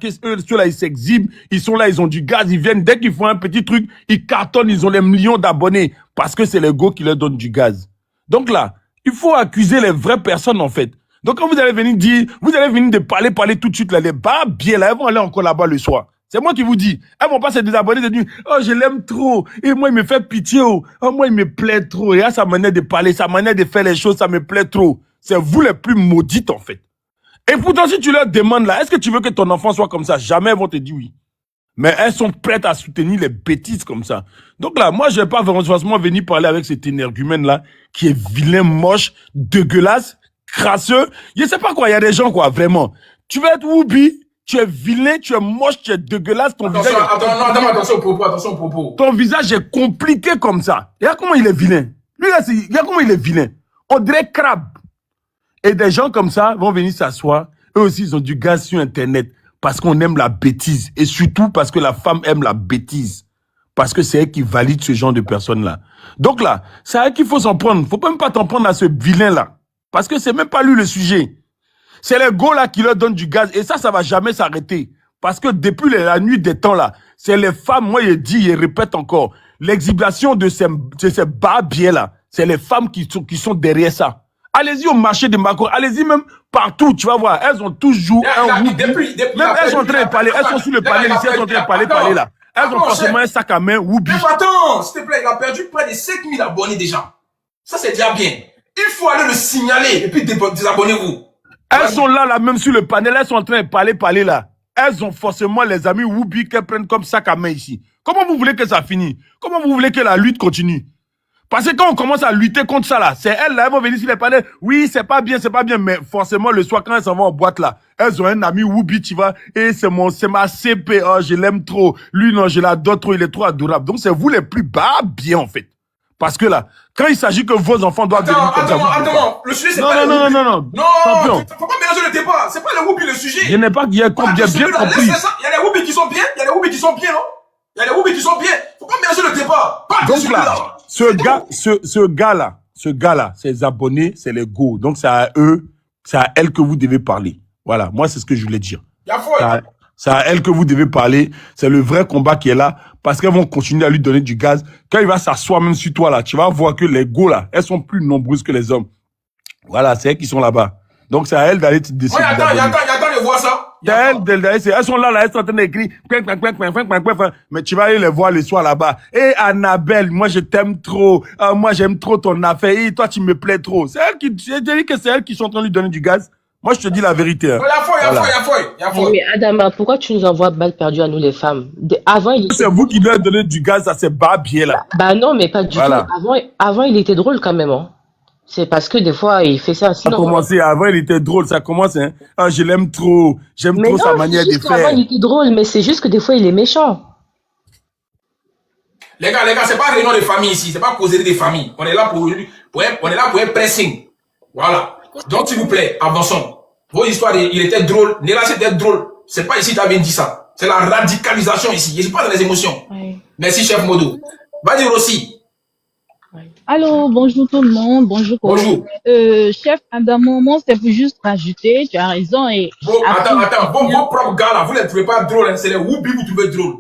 ceux-là ils s'exhibent, ils sont là, ils ont du gaz, ils viennent dès qu'ils font un petit truc, ils cartonnent, ils ont des millions d'abonnés parce que c'est les go qui leur donnent du gaz. Donc là, il faut accuser les vraies personnes en fait. Donc quand vous allez venir dire, vous allez venir de parler tout de suite là, les bas bien là, ils vont aller encore là-bas le soir. C'est moi qui vous dis. Elles vont pas se désabonner de dire, oh, je l'aime trop. Et moi, il me fait pitié. Oh, moi, il me plaît trop. Et à sa manière de parler, sa manière de faire les choses, ça me plaît trop. C'est vous les plus maudites, en fait. Et pourtant, si tu leur demandes là, est-ce que tu veux que ton enfant soit comme ça? Jamais elles vont te dire oui. Mais elles sont prêtes à soutenir les bêtises comme ça. Donc là, moi, je vais pas forcément venir parler avec cet énergumène-là, qui est vilain, moche, dégueulasse, crasseux. Je sais pas quoi, il y a des gens, quoi, vraiment. Tu veux être Whoopi, tu es vilain, tu es moche, tu es dégueulasse, ton visage... Attention au propos. Ton visage est compliqué comme ça. Regarde comment il est vilain. Lui, là, regarde comment il est vilain. On dirait crabe. Et des gens comme ça vont venir s'asseoir. Eux aussi, ils ont du gaz sur Internet. Parce qu'on aime la bêtise. Et surtout parce que la femme aime la bêtise. Parce que c'est elle qui valide ce genre de personnes-là. Donc là, c'est à elle qu'il faut s'en prendre. Faut même pas t'en prendre à ce vilain-là. Parce que c'est même pas lui le sujet. C'est les gars là qui leur donnent du gaz. Et ça va jamais s'arrêter. Parce que depuis la nuit des temps là, c'est les femmes, moi je dis, je répète encore, l'exhibition de ces barbiers là, c'est les femmes qui sont derrière ça. Allez-y au marché de Macron, allez-y même partout, tu vas voir, elles ont toujours un Whoopi. Même elles sont en train de parler, elles sont sur le panel ici, elles sont en train de parler là. Elles ont forcément un sac à main Whoopi. Mais attends, s'il te plaît, il a perdu près de 7000 abonnés déjà. Ça c'est déjà bien. Il faut aller le signaler et puis désabonnez-vous. Elles sont là même sur le panel, elles sont en train de parler là. Elles ont forcément les amis Whoopi qu'elles prennent comme sac à main ici. Comment vous voulez que ça finisse? Comment vous voulez que la lutte continue? Parce que quand on commence à lutter contre ça là, c'est elles là, elles vont venir sur les panels. Oui, c'est pas bien, mais forcément le soir quand elles s'en vont en boîte là, elles ont un ami Whoopi, tu vois, et c'est ma CP, oh, je l'aime trop. Lui non, je l'adore trop, il est trop adorable. Donc c'est vous les plus bien en fait. Parce que là, quand il s'agit que vos enfants doivent devenir comme ça. Attends, le sujet c'est pas non. Non, faut pas mélanger le débat, c'est pas le Whoopi le sujet. Je n'ai pas bien compris. Il y a les Whoopi qui sont bien, il y a les Whoopi qui sont bien, non? Il y a les Whoopi qui sont bien. Faut pas mélanger le débat. Donc là, ce gars-là, ses abonnés, c'est les go. Donc c'est à eux, c'est à elles que vous devez parler. Voilà, moi c'est ce que je voulais dire. C'est à elles que vous devez parler. C'est le vrai combat qui est là. Parce qu'elles vont continuer à lui donner du gaz. Quand il va s'asseoir même sur toi là, tu vas voir que les go là, elles sont plus nombreuses que les hommes. Voilà, c'est elles qui sont là-bas. Donc c'est à elles d'aller te décider. Attends de voir ça. Elles sont là, elles sont en train d'écrire. Mais tu vas aller les voir les soirs là-bas. Et Annabelle, moi je t'aime trop. Moi j'aime trop ton affaire. Et toi tu me plais trop. C'est elles qui, je dis que c'est elles qui sont en train de lui donner du gaz. Moi je te dis la vérité. Hein. Il y a foi. Mais Adama, pourquoi tu nous envoies balle perdue à nous les femmes? Avant, C'est vous qui lui avez donné du gaz à ces barbiers là. Bah non, mais pas du tout. Avant, il était drôle quand même. Hein. C'est parce que des fois, il fait ça. Sinon, ça a commencé, avant il était drôle, ça commence, hein. Ah, je l'aime trop, j'aime trop sa manière de faire. Avant, il était drôle, mais c'est juste que des fois, il est méchant. Les gars, c'est pas réunion de famille ici, c'est pas causerie des familles. On est là pour un pressing. Voilà. Donc, s'il vous plaît, avançons. Vos histoires, il était drôle, Néla c'était drôle. C'est pas ici, tu avais dit ça. C'est la radicalisation ici. Je suis pas dans les émotions. Oui. Merci, chef Modo. Vas-y, Rossi. Allô, bonjour tout le monde, bonjour. Bonjour. Chef Adamo, moi c'est pour juste rajouter, tu as raison. Et bon, attends, vos propres gars là, vous les trouvez pas drôles, hein, c'est les Whoopi vous trouvez drôles.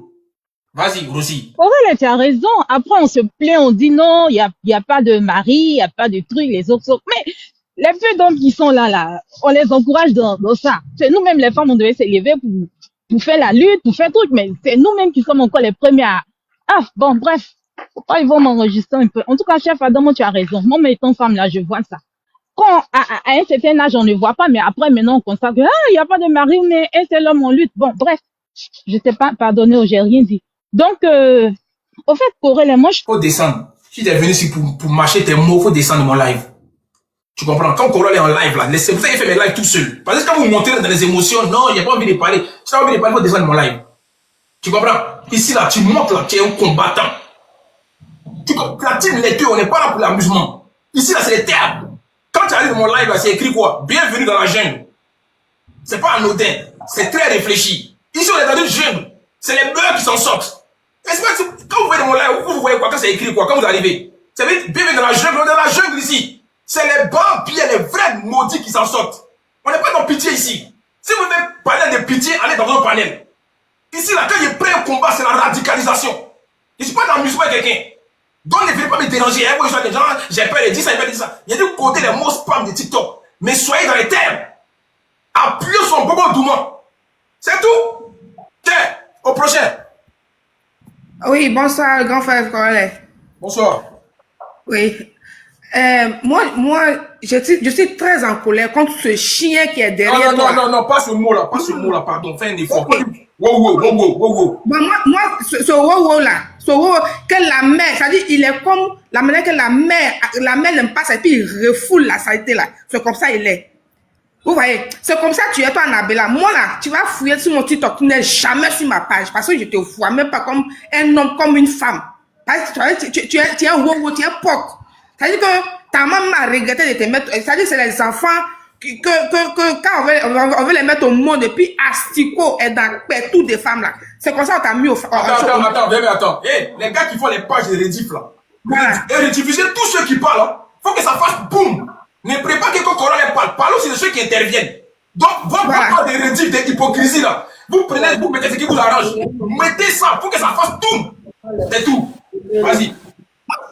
Vas-y, Rossi. Ouais, tu as raison. Après, on se plaint, on dit non, il y a pas de mari, il y a pas de truc, les autres sont... Mais les peu d'hommes qui sont là, on les encourage dans ça. C'est nous-mêmes, les femmes, on devait s'élever pour faire la lutte, pour faire truc, mais c'est nous-mêmes qui sommes encore les premiers à... Ah, bon, bref. Ils vont m'enregistrer un peu. En tout cas, chef Adamo, tu as raison. Moi, étant femme, là, je vois ça. Quand, à un certain âge, on ne voit pas, mais après, maintenant, on constate que, il n'y a pas de mari, mais un seul homme en lutte. Bon, bref. Je sais pas, pardonnez, j'ai rien dit. Donc, au fait, Corel, moi, faut descendre. Si tu es venu ici pour marcher tes mots, faut descendre de mon live. Tu comprends? Quand Corel est en live, là, vous avez fait mes lives tout seul. Parce que quand vous montez dans les émotions, non, il n'y a pas envie de parler. Si tu as envie de parler, faut descendre de mon live. Tu comprends? Ici, là, tu montes, là, tu es un combattant. La team les deux, on n'est pas là pour l'amusement. Ici, là, c'est les terres. Quand tu arrives dans mon live, là, c'est écrit quoi? Bienvenue dans la jungle. C'est pas anodin. C'est très réfléchi. Ici, on est dans une jungle. C'est les beurs qui s'en sortent. Quand vous voyez dans mon live, vous voyez quoi? Quand c'est écrit quoi? Quand vous arrivez, ça veut dire bienvenue dans la jungle. On est dans la jungle ici. C'est les barbiers, les vrais maudits qui s'en sortent. On n'est pas dans pitié ici. Si vous voulez parler de pitié, allez dans un panel. Ici, là, quand il prend un combat, c'est la radicalisation. Je ne suis pas dans l'amusement avec quelqu'un. Donc ne venez pas me déranger, hein, moi je vois des gens, j'ai peur de dire ça, j'ai peur de dire ça. Il y a du côté les mots spam de TikTok. Mais soyez dans les termes. Appuyez son bobo doucement. C'est tout. Tiens, au prochain. Oui, bonsoir, grand frère Corlet. Bonsoir. Oui. Moi, je suis très en colère contre ce chien qui est derrière toi. Non, pas ce mot-là, pardon, fais un effort. Ok. Wow. Bon, moi, ce wow-là, que la mère, c'est-à-dire, il est comme la manière que la mère n'aime pas ça, et puis il refoule la saleté là. C'est comme ça il est. Vous voyez, c'est comme ça que tu es toi, Annabella. Moi là, tu vas fouiller sur mon TikTok, tu n'es jamais sur ma page, parce que je te vois même pas comme un homme, comme une femme. Parce que tu es un wow, tu es un poc. C'est-à-dire que ta maman a regretté de te mettre, c'est-à-dire que c'est les enfants que quand on veut les mettre au monde, et puis Asticot est dans toutes des femmes là. C'est comme ça qu'on t'a mis au... Attends. Hey, les gars qui font les pages de Redif là. Voilà. Et rediffuser tous ceux qui parlent, hein. Faut que ça fasse boum. Ne prépare que quand Corona parle. Parle aussi de ceux qui interviennent. Donc, votre part de Redif, de hypocrisie là. Vous prenez, vous mettez ce qui vous arrange. Mettez ça, faut que ça fasse boum. C'est tout. Vas-y.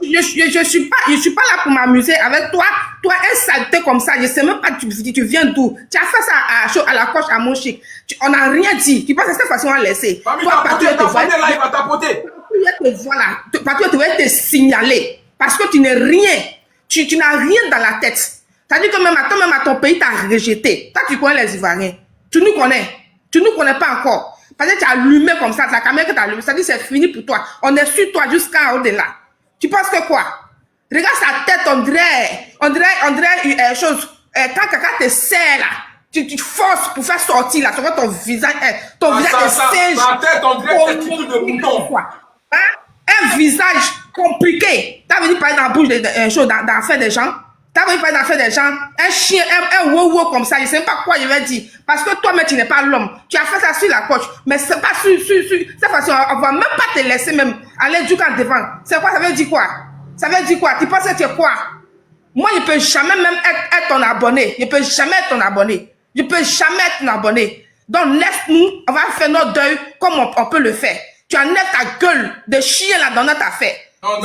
Je suis pas là pour m'amuser avec toi. Toi, un saleté comme ça, je sais même pas tu viens d'où. Tu as fait ça à la coche, à mon chic. On n'a rien dit. Tu penses que cette façon à laisser. Famille, toi, ta tapoter. Voilà. Tu vas te signaler. Parce que tu n'es rien. Tu n'as rien dans la tête. C'est-à-dire que même à ton pays, tu as rejeté. Toi, tu connais les Ivoiriens. Tu nous connais. Tu nous connais pas encore. Parce que tu as allumé comme ça, la caméra que tu as allumé. C'est-à-dire que c'est fini pour toi. On est sur toi jusqu'à au-delà. Tu penses que quoi? Regarde sa tête, on dirait chose. Quand quelqu'un te serre là, tu forces pour faire sortir là, tu vois ton visage est singe. Ta tête, on dirait des petits de mouton. Hein? Un visage compliqué. T'as venu parler dans la bouche dans l'affaire des gens. T'as venu parler dans l'affaire des gens. Un chien, un wow comme ça, je sais pas quoi je vais dire. Parce que toi-même, tu n'es pas l'homme. Tu as fait ça sur la coche. Mais c'est pas sur cette façon. On va même pas te laisser même aller du camp devant. C'est quoi? Ça veut dire quoi? Ça veut dire quoi? Tu penses que tu es quoi? Moi, je peux jamais même être ton abonné. Je peux jamais être ton abonné. Je peux jamais être ton abonné. Donc, laisse-nous, on va faire notre deuil comme on peut le faire. Tu enlèves ta gueule de chien là dans notre affaire. Non,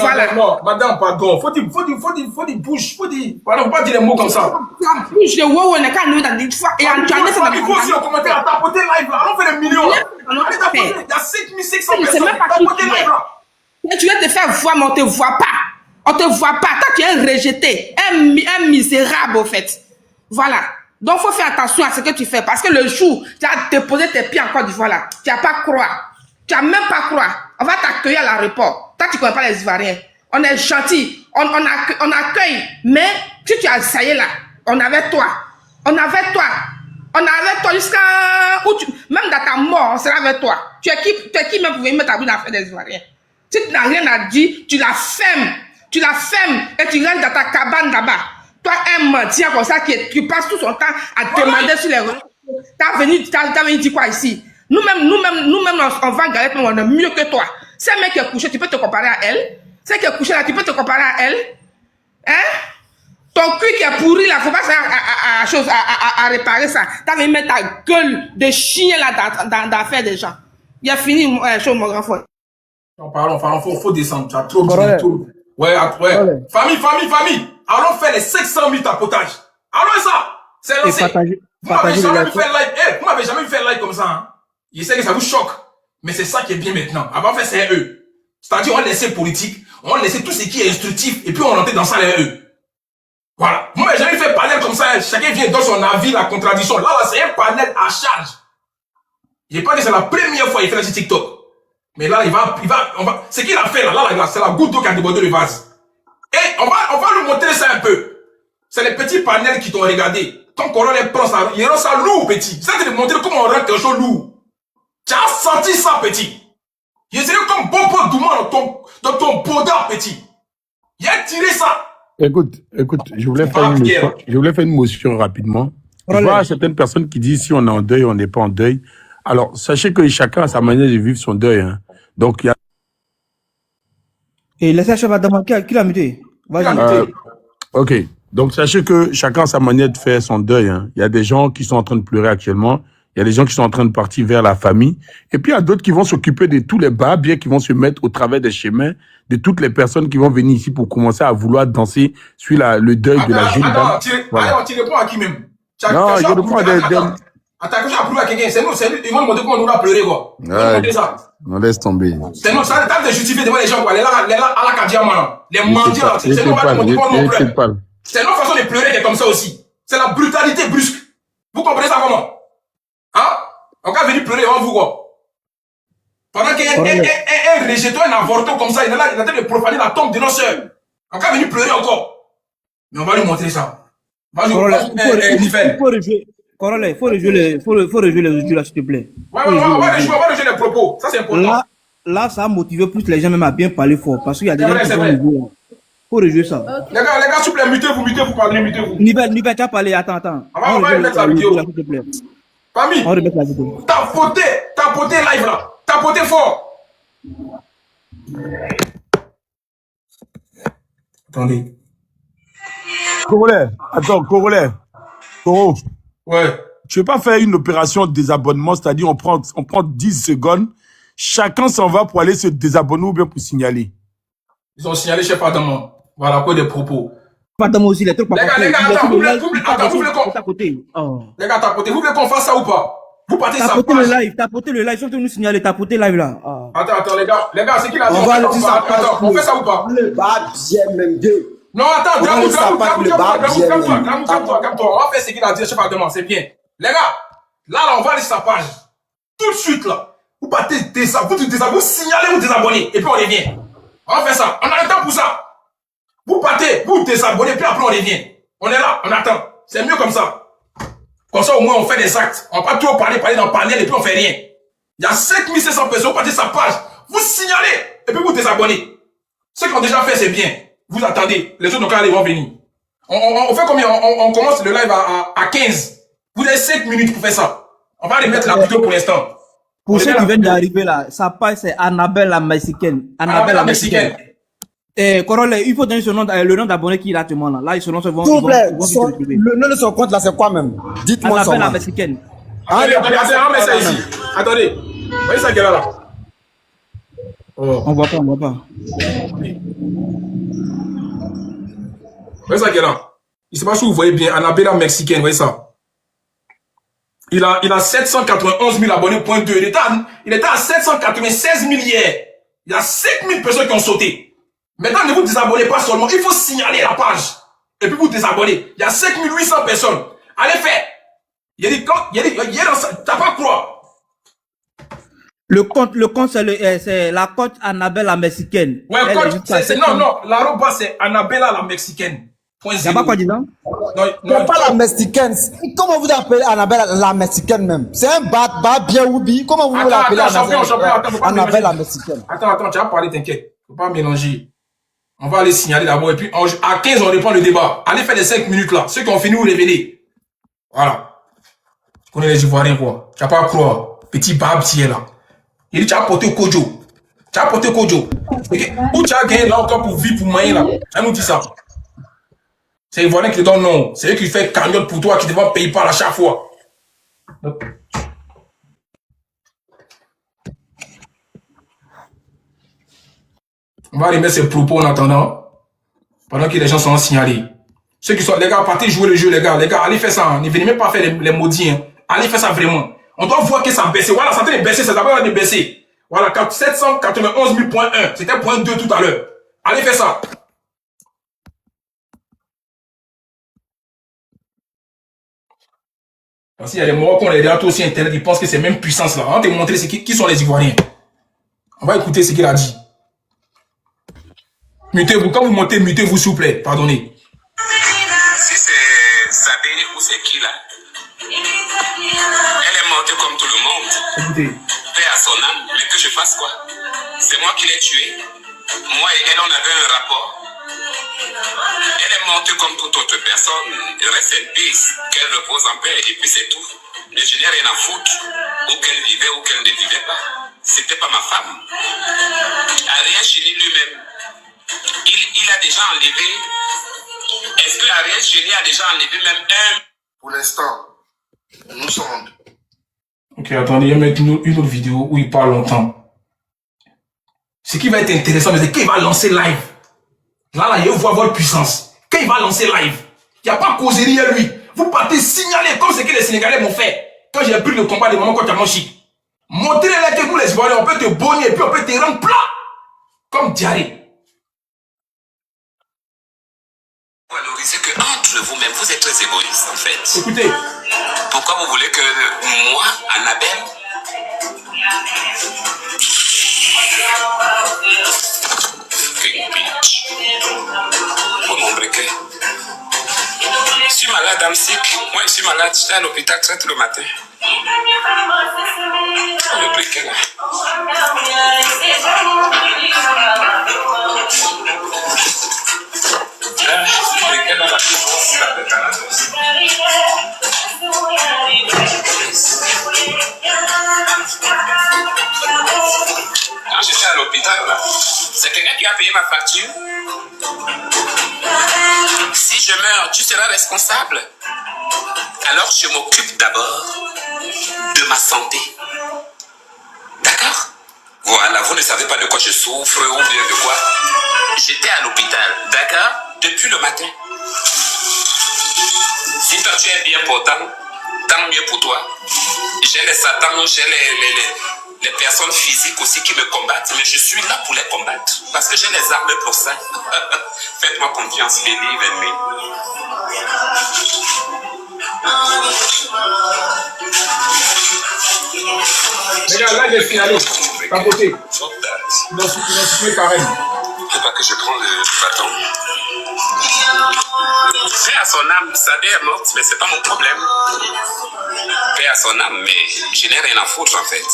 madame, pardon. Faut dire bouche. Pardon, faut pas dire les mots comme ça. La bouche de wow, on est qu'à nous dans des fois. Et tu enlèves ça dans il faut aussi en commentaire à tapoter live là. Allons faire des millions là. Allez tapoter. Il y a 7500 personnes. Tapoter live là. Mais tu viens te faire voir, mais on te voit pas. On te voit pas. Toi, tu es un rejeté. Un misérable, au fait. Voilà. Donc, faut faire attention à ce que tu fais. Parce que le jour, tu as déposé tes pieds en Côte d'Ivoire là. Tu n'as pas croire. Tu n'as même pas croire. On va t'accueillir à l'aéroport. Toi, tu ne connais pas les Ivoiriens. On est gentils. On accueille. Mais si tu as essayé là, on avait toi. Jusqu'à où même dans ta mort, on sera avec toi. Tu es qui même pour venir mettre ta vie dans l'affaire des Ivoiriens? Si tu n'as rien à dire, tu la fermes. Et tu restes dans ta cabane là-bas. Toi, un mentir comme ça qui passe tout son temps à demander sur les réseaux. T'as venu dire quoi ici? Nous-mêmes, on vend galette, mais on est mieux que toi. Si un mec est couché, tu peux te comparer à elle. Si un qui est couché là, tu peux te comparer à elle. Hein? Ton cul qui est pourri là, faut pas à réparer ça. T'as venu mettre ta gueule de chien là dans l'affaire des gens. Il a fini, mon grand frère. Parlons, faut descendre. Tu as trop dit. Ouais. Famille. Allons faire les 500 000 tapotages. Allons ça. C'est lancé. Vous m'avez jamais vu faire live. Vous m'avez jamais vu faire live comme ça. Hein? Je sais que ça vous choque. Mais c'est ça qui est bien maintenant. Avant faire c'est eux. C'est-à-dire, on laissait politique, on laissait tout ce qui est instructif, et puis on rentrait dans ça les eux. Voilà. Moi, j'ai jamais fait panel comme ça. Chacun vient dans son avis, la contradiction. Là, c'est un panel à charge. J'ai pas dit que c'est la première fois qu'il fait sur TikTok. Mais là, ce qu'il a fait là, c'est la goutte d'eau qui a débordé le vase. Et on va lui montrer ça un peu. C'est les petits panels qui t'ont regardé. Ton colonel prend ça, il rend ça lourd, petit. Ça, c'est de montrer comment on rend quelque chose lourd. Tu as senti ça, petit. Il serait comme Bobo Douma dans ton bodard, petit. Il a tiré ça. Écoute, je voulais faire une motion rapidement. Je vois certaines personnes qui disent si on est en deuil, on n'est pas en deuil. Alors, sachez que chacun a sa manière de vivre son deuil. Hein. Donc, il y a... Et laissez la Madame qui l'a muté. Vas-y. Ok. Donc, sachez que chacun a sa manière de faire son deuil. Hein. Il y a des gens qui sont en train de pleurer actuellement. Il y a des gens qui sont en train de partir vers la famille. Et puis, il y a d'autres qui vont s'occuper de tous les bas, bien qui vont se mettre au travers des chemins de toutes les personnes qui vont venir ici pour commencer à vouloir danser sur le deuil de la jeune dame. Voilà. Tu réponds à qui même? Non, je réponds à des... Attends, quand j'ai approuvé à quelqu'un, c'est nous, ils vont nous montrer comment nous a pleuré, quoi. Ils vont nous montrer ça. On laisse tomber. C'est nous, ça, t'as de justifier devant les gens, quoi. Les là, à la Kadiama, les mendiants, là. C'est nous, on va te montrer comment nous pleure. C'est notre façon de pleurer qui est comme ça aussi. C'est la brutalité brusque. Vous comprenez ça comment? Hein? On va venir pleurer devant vous, quoi. Pendant qu'un rejeton, un avorton comme ça, il est là, il est en train de profaner la tombe de nos sœurs. On va venir pleurer encore. Mais on va lui montrer ça. Vas-y, il faut rejouer les autres là, s'il te plaît. Ouais, on va rejouer les propos. Ça, c'est important. Là, ça a motivé plus les gens même à bien parler fort. Parce qu'il y a des gens qui vont jouer. Faut rejouer ça. Les gars, s'il vous plaît, mutez-vous, parlez, mutez-vous. Nibel, tu as parlé, attends. On va remettre la vidéo. S'il te plaît. Pami, On remet la vidéo. t'as poté live là. T'as poté fort. Attendez. Congolais, attends, Congolais. Coro, Ouais. tu veux pas faire une opération de désabonnement, c'est-à-dire on prend 10 secondes, chacun s'en va pour aller se désabonner ou bien pour signaler. Ils ont signalé chef Adam. Voilà, pour des propos. Pas aussi, les trucs pas Les gars, attends, vous voulez qu'on fasse ça ou pas? Vous partez ça. T'as poté le live, ils sont venus nous signaler, t'as poté live là. Attends, les gars, c'est qui la On va laisser ça. Attends, on fait ça ou pas? Le bas bien même deux. Non, attends, calme-toi. On va faire ce qu'il a dit, chef Adam, c'est bien. Les gars, là, on va aller sur sa page. Tout de suite, là. Vous partez, vous signalez, vous désabonnez, et puis on revient. On va faire ça. On a le temps pour ça. Vous partez, vous désabonnez, puis après on revient. On est là, on attend. C'est mieux comme ça. Comme ça, au moins, on fait des actes. On va pas trop parler dans le panel, et puis on fait rien. Il y a 5700 personnes, vous partez sa page. Vous signalez, et puis vous désabonnez. Ceux qui ont déjà fait, c'est bien. Vous attendez. Les autres, donc, ils vont venir. On fait combien? On commence le live à 15. Vous avez 5 minutes pour faire ça. On va remettre la vidéo pour l'instant. Pour ceux qui viennent d'arriver là, sa page c'est Annabelle la Mexicaine. Annabelle la Mexicaine. Corolle, il faut donner le nom d'abonnés qu'il a actuellement là. Là, ils seront vont. S'il vous plaît, le nom de son compte là, c'est quoi même? Dites-moi ça. Annabelle la Mexicaine. Attendez, on met ça ici. Attendez. Voyez ça qu'elle est là. Oh. On voit pas. Voyez ça qu'elle est là. Je sais pas si vous voyez bien. Annabelle la Mexicaine, voyez ça. Il a 791 000 abonnés, point 2. Il était à 796 000 hier. Il y a 5 000 personnes qui ont sauté. Maintenant, ne vous désabonnez pas seulement. Il faut signaler la page. Et puis vous désabonnez. Il y a 5 800 personnes. Allez faire. Il y a dans ça. T'as pas croire. Le compte, c'est la coach Annabelle la Mexicaine. Ouais, non, l'arroba c'est Annabella la Mexicaine. Il n'y a pas quoi dire, non? Non, pas la Mexicaine. Comment vous appelez Annabelle la Mexicaine même? C'est un bat bien oubi. Comment vous l'appelez Annabelle la Mexicaine? Attends, tu vas parler, t'inquiète. Faut pas mélanger. On va aller signaler d'abord et puis à 15 on reprend le débat. Allez faire les 5 minutes là. Ceux qui ont fini, vous revenez. Voilà. Tu connais les Ivoiriens quoi. Tu vas pas croire. Petit barbe qui est là. Il dit tu as porté Kojo. Où tu as gagné là encore pour vivre pour moyen là. Ça nous dit ça. C'est les Ivoiriens qui te donnent non. C'est eux qui font cagnotte pour toi, qui te vont payer par à chaque fois. On va remettre ces propos en attendant. Pendant que les gens sont signalés. Ceux qui sont, les gars, partez jouer le jeu, les gars, allez faire ça. Ne venez même pas faire les maudits. Hein. Allez faire ça vraiment. On doit voir que ça baisse. Voilà, ça a baissé, ça d'abord de baisser. Voilà, 791 000.1. C'était 0.2 tout à l'heure. Allez faire ça. Parce qu'il y a des Marocains, les regarde aussi Internet, ils pensent que c'est même puissance là. On va te montrer qui sont les Ivoiriens. On va écouter ce qu'il a dit. Mutez-vous, quand vous montez, mutez-vous s'il vous plaît. Pardonnez. Si c'est Zadé ou c'est qui là? Elle est morte comme tout le monde. Écoutez. Paix à son âme, mais que je fasse quoi? C'est moi qui l'ai tuée. Moi et elle, on avait un rapport. Elle est morte comme toute autre personne. Reste in peace, qu'elle repose en paix et puis c'est tout. Mais je n'ai rien à foutre. Ou qu'elle vivait ou qu'elle ne vivait pas. C'était pas ma femme. Ariel Chini lui-même, il a déjà enlevé. Est-ce que Ariel Chini a déjà enlevé même un? Pour l'instant, nous sommes. Ok, attendez, il va mettre une autre vidéo où il parle longtemps. Ce qui va être intéressant, c'est qu'il va lancer live. Là, il va avoir puissance. Quand il va lancer live, il n'y a pas causerie à lui. Vous partez signaler comme ce que les Sénégalais m'ont fait. Quand j'ai pris le combat des mamans contre mon chic. Montrez-les que nous, les Ivoiriens, on peut te bonner et puis on peut te rendre plat. Comme diarrhée. Valorisez que entre vous-même, vous êtes très égoïste en fait. Écoutez. Pourquoi vous voulez que moi, Annabelle, oh mon briquet. Je suis malade, dame sick. Moi, je suis malade. J'étais à l'hôpital très tôt le matin. Le briquet là. Le briquet dans la finance, quand j'étais à l'hôpital, c'est quelqu'un qui a payé ma facture. Si je meurs, tu seras responsable. Alors je m'occupe d'abord de ma santé. D'accord? Voilà, vous ne savez pas de quoi je souffre ou bien de quoi. J'étais à l'hôpital, d'accord? Depuis le matin. Si toi tu es bien portant, tant mieux pour toi. J'ai les satans, j'ai les personnes physiques aussi qui me combattent, mais je suis là pour les combattre parce que j'ai les armes pour ça. Faites-moi confiance, believe in me. Regarde, là, j'ai finalé. D'un côté. Il a soufflé carrément. C'est pas que je prends le bâton. Paix à son âme, sa vie est morte, mais c'est pas mon problème. Paix à son âme, mais je n'ai rien à foutre en fait.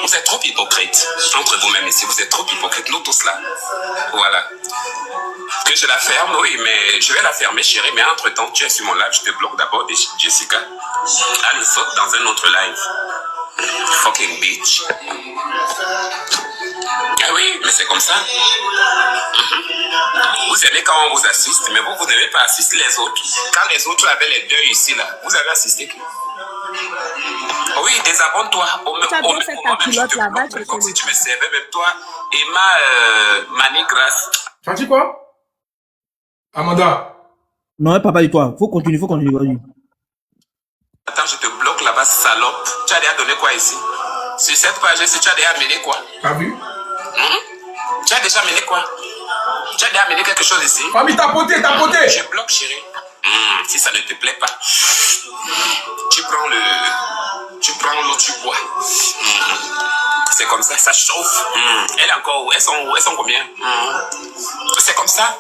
Vous êtes trop hypocrite. Entre vous-même ici, vous êtes trop hypocrite, nous tous là. Voilà. Que je la ferme, oui, mais je vais la fermer, chérie. Mais entre-temps, tu es sur mon live, je te bloque d'abord, Jessica. Allez, saute dans un autre live. Fucking bitch. Ah oui, mais c'est comme ça. Vous aimez quand on vous assiste, mais vous n'aimez pas assister les autres. Quand les autres avaient les deuils ici, là, vous avez assisté qui? Oui, désabonne-toi. Comme si tu me servais, même toi, Emma Manigras. Tu as dit quoi? Amanda. Non, papa, et toi. Faut continuer, vas-y. Attends, je te bloque là-bas, salope. Tu as déjà donné quoi ici? Sur cette page, si tu as déjà amené quoi? T'as vu? Tu as déjà amené quoi? Tu as déjà amené quelque chose ici? Famille, t'as poté. Je bloque, chérie. Si ça ne te plaît pas, tu prends l'eau, tu bois. C'est comme ça, ça chauffe. Elle encore où? Elles sont combien? C'est comme ça.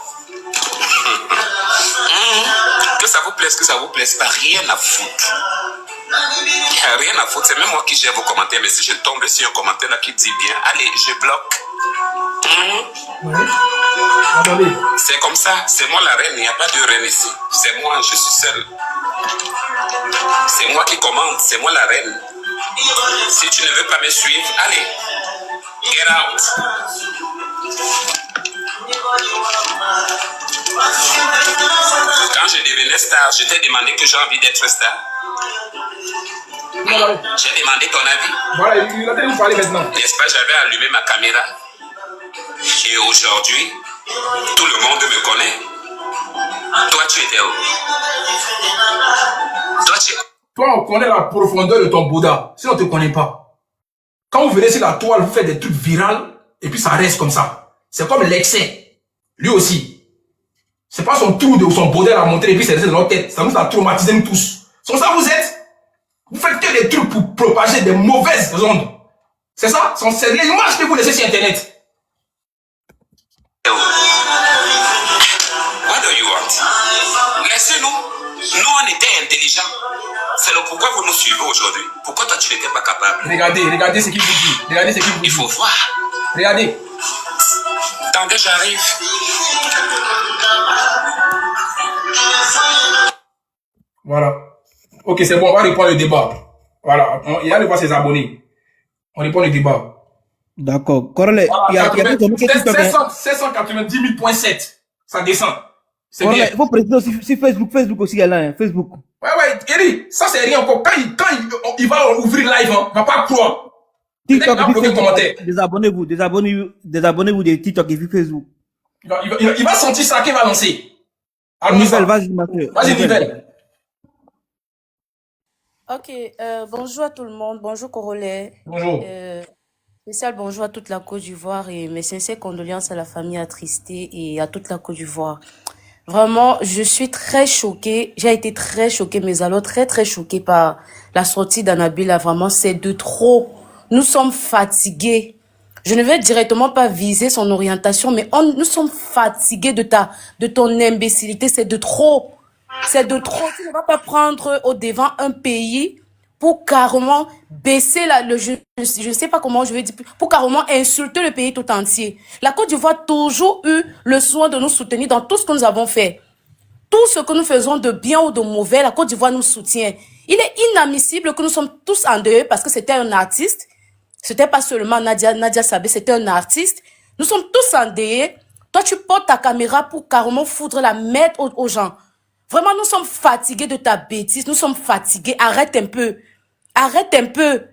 Que ça vous plaise pas, rien à foutre. Il n'y a rien à foutre, c'est même moi qui gère vos commentaires. Mais si je tombe sur un commentaire là qui dit bien, allez, je bloque. C'est comme ça, c'est moi la reine, il n'y a pas de reine ici. C'est moi, je suis seul. C'est moi qui commande, c'est moi la reine. Si tu ne veux pas me suivre, allez, get out. Quand je devenais star, je t'ai demandé que j'ai envie d'être star. J'ai demandé ton avis. Voilà, il a tellement parlé maintenant. N'est-ce pas, j'avais allumé ma caméra. Et aujourd'hui, tout le monde me connaît. Toi, tu étais où? Toi, on connaît la profondeur de ton Bouddha. Sinon, on ne te connaît pas. Quand vous venez sur la toile, vous faites des trucs virals, et puis ça reste comme ça. C'est comme l'excès. Lui aussi. C'est pas son trou de son bordel à montrer, et puis c'est resté dans notre tête. Ça nous a traumatisé nous tous. C'est comme ça vous êtes. Vous faites que des trucs pour propager des mauvaises ondes. C'est ça? C'est les images que vous laissez sur Internet. What do you want? Laissez-nous. Nous, on était intelligents. C'est le pourquoi vous nous suivez aujourd'hui. Pourquoi toi, tu n'étais pas capable? Regardez ce qu'il vous dit. Regardez ce qu'il vous dit. Il faut voir. Regardez. Attendez, j'arrive. Voilà. Ok, c'est bon, on va répondre le débat. Voilà, il y a de voir ses abonnés. On répond le débat. D'accord. Correct. Il y a 790 000.7. Ça descend. C'est bien. bien. Il faut préciser aussi sur Facebook. Facebook aussi, il y a là, hein, Facebook. Ouais, Eri, ça c'est rien encore. Quand il va ouvrir live, hein, il va pas croire. TikTok, désabonnez-vous de TikTok et Facebook. Il va sentir ça qu'il va lancer. Nivelle, vas-y, ma soeur. Vas-y, Nivelle. Ok, bonjour à tout le monde, bonjour Corollaire, Bonjour. spécial bonjour à toute la Côte d'Ivoire et mes sincères condoléances à la famille attristée et à toute la Côte d'Ivoire. Vraiment, je suis très choquée, j'ai été très choquée, mais alors très choquée par la sortie d'Annabella. Vraiment, c'est de trop. Nous sommes fatigués. Je ne vais directement pas viser son orientation, mais nous sommes fatigués de ton imbécilité. C'est de trop. C'est de trop. Tu ne vas pas prendre au devant un pays pour carrément baisser je ne sais pas comment je vais dire, pour carrément insulter le pays tout entier. La Côte d'Ivoire a toujours eu le soin de nous soutenir dans tout ce que nous avons fait. Tout ce que nous faisons de bien ou de mauvais, la Côte d'Ivoire nous soutient. Il est inadmissible que nous sommes tous en deuil parce que c'était un artiste. C'était pas seulement Nadia Sabé, c'était un artiste. Nous sommes tous endeuillés. Toi, tu portes ta caméra pour carrément foutre la merde aux gens. Vraiment, nous sommes fatigués de ta bêtise. Nous sommes fatigués. Arrête un peu. Arrête un peu.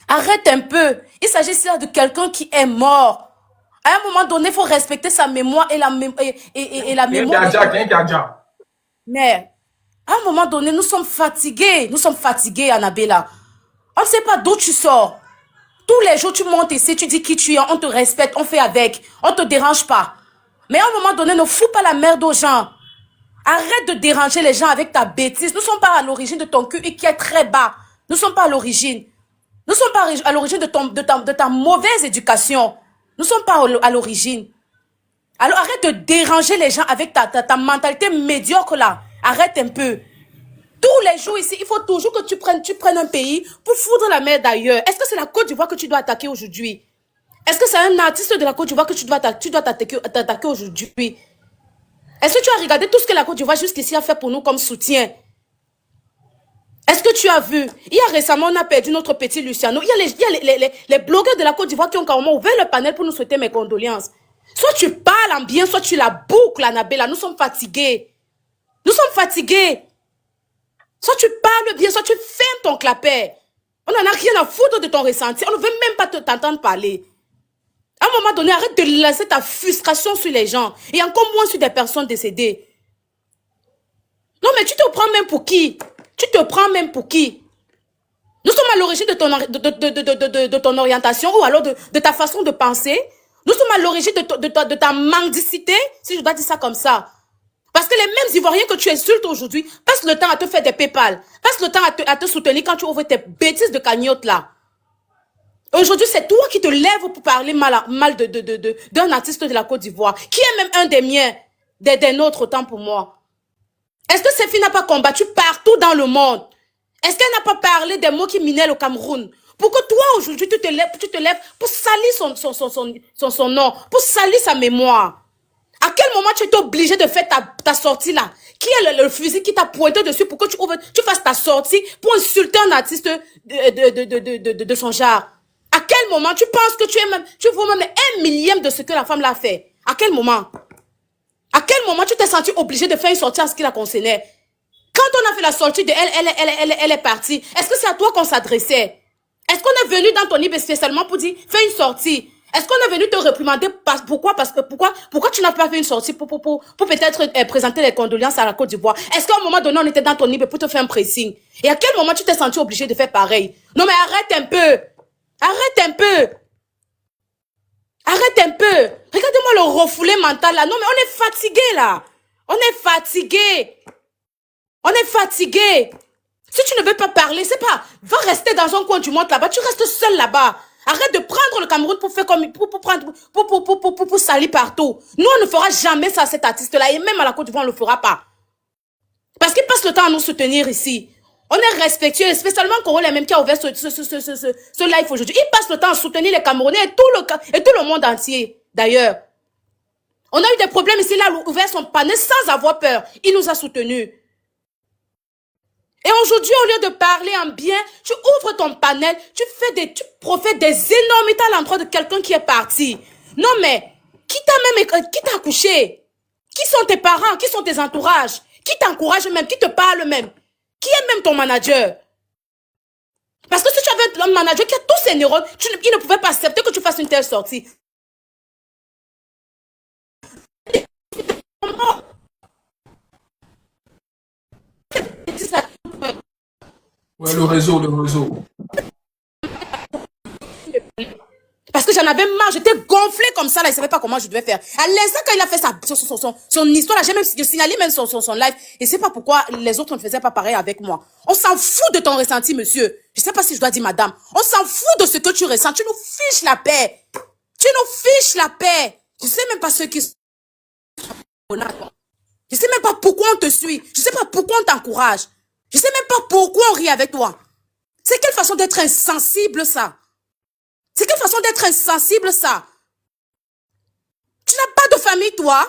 Arrête un peu. Il s'agit ici de quelqu'un qui est mort. À un moment donné, il faut respecter sa mémoire et la mémoire. Mais à un moment donné, nous sommes fatigués. Nous sommes fatigués, Annabella. On ne sait pas d'où tu sors. Tous les jours, tu montes ici, tu dis qui tu es, on te respecte, on fait avec, on te dérange pas. Mais à un moment donné, ne fous pas la merde aux gens. Arrête de déranger les gens avec ta bêtise. Nous ne sommes pas à l'origine de ton QI qui est très bas. Nous ne sommes pas à l'origine. Nous ne sommes pas à l'origine de ta mauvaise éducation. Nous ne sommes pas à l'origine. Alors arrête de déranger les gens avec ta mentalité médiocre là. Arrête un peu. Tous les jours ici, il faut toujours que tu prennes un pays pour foutre la merde ailleurs. Est-ce que c'est la Côte d'Ivoire que tu dois attaquer aujourd'hui? Est-ce que c'est un artiste de la Côte d'Ivoire que tu dois t'attaquer aujourd'hui? Est-ce que tu as regardé tout ce que la Côte d'Ivoire jusqu'ici a fait pour nous comme soutien? Est-ce que tu as vu? Il y a récemment, on a perdu notre petit Luciano. Il y a les blogueurs de la Côte d'Ivoire qui ont carrément ouvert le panel pour nous souhaiter mes condoléances. Soit tu parles en bien, soit tu la boucles, Annabella. Nous sommes fatigués. Nous sommes fatigués. Soit tu parles bien, soit tu fermes ton clapet. On n'en a rien à foutre de ton ressenti. On ne veut même pas t'entendre parler. À un moment donné, arrête de lancer ta frustration sur les gens. Et encore moins sur des personnes décédées. Non, mais tu te prends même pour qui? Tu te prends même pour qui? Nous sommes à l'origine de ton orientation ou alors de ta façon de penser. Nous sommes à l'origine de ta mendicité, si je dois dire ça comme ça. Parce que les mêmes Ivoiriens que tu insultes aujourd'hui passent le temps à te faire des PayPal, passent le temps à te soutenir quand tu ouvres tes bêtises de cagnotte là. Aujourd'hui, c'est toi qui te lèves pour parler mal d'un artiste de la Côte d'Ivoire, qui est même un des miens, des nôtres autant pour moi. Est-ce que Sefi n'a pas combattu partout dans le monde? Est-ce qu'elle n'a pas parlé des mots qui minaient le Cameroun? Pour que toi, aujourd'hui, tu te lèves pour salir son nom, pour salir sa mémoire. À quel moment tu es obligé de faire ta sortie là? Qui est le fusil qui t'a pointé dessus pour que tu fasses ta sortie pour insulter un artiste de son genre? À quel moment tu penses que tu vaux même 1/1000 de ce que la femme l'a fait? À quel moment? À quel moment tu t'es senti obligé de faire une sortie en ce qui la concernait? Quand on a fait la sortie de elle est partie, est-ce que c'est à toi qu'on s'adressait? Est-ce qu'on est venu dans ton IB spécialement pour dire, fais une sortie? Est-ce qu'on est venu te réprimander? Pourquoi tu n'as pas fait une sortie pour peut-être présenter les condoléances à la Côte d'Ivoire? Est-ce qu'à un moment donné, on était dans ton IB pour te faire un pressing? Et à quel moment tu t'es senti obligé de faire pareil? Non mais arrête un peu! Arrête un peu! Arrête un peu! Regardez-moi le refoulé mental là. Non mais on est fatigué là. On est fatigué. On est fatigué. Si tu ne veux pas parler, c'est pas. Va rester dans un coin du monde là-bas. Tu restes seul là-bas. Arrête de prendre le Cameroun pour faire comme pour salir partout. Nous on ne fera jamais ça à cet artiste-là et même à la Côte d'Ivoire on ne le fera pas. Parce qu'il passe le temps à nous soutenir ici. On est respectueux, spécialement Corollaire même qui a ouvert ce live aujourd'hui. Il passe le temps à soutenir les Camerounais et tout le monde entier, d'ailleurs. On a eu des problèmes ici, il a ouvert son panel sans avoir peur. Il nous a soutenus. Et aujourd'hui, au lieu de parler en bien, tu ouvres ton panel, tu profères des énormités à l'endroit de quelqu'un qui est parti. Non mais, qui t'a accouché? Qui sont tes parents? Qui sont tes entourages? Qui t'encourage même? Qui te parle même? Qui est même ton manager? Parce que si tu avais un manager qui a tous ses neurones, il ne pouvait pas accepter que tu fasses une telle sortie. Ouais, le réseau, le réseau. Parce que j'en avais marre, j'étais gonflée comme ça, là, il savait pas comment je devais faire. À l'instant, quand il a fait son histoire, là, j'ai même signalé même son live. Et c'est pas pourquoi les autres ne faisaient pas pareil avec moi. On s'en fout de ton ressenti, monsieur. Je sais pas si je dois dire madame. On s'en fout de ce que tu ressens. Tu nous fiches la paix. Tu nous fiches la paix. Je sais même pas ceux qui sont honnêtes. Je sais même pas pourquoi on te suit. Je sais pas pourquoi on t'encourage. Je sais même pas pourquoi on rit avec toi. C'est quelle façon d'être insensible, ça? C'est quelle façon d'être insensible, ça? Tu n'as pas de famille, toi?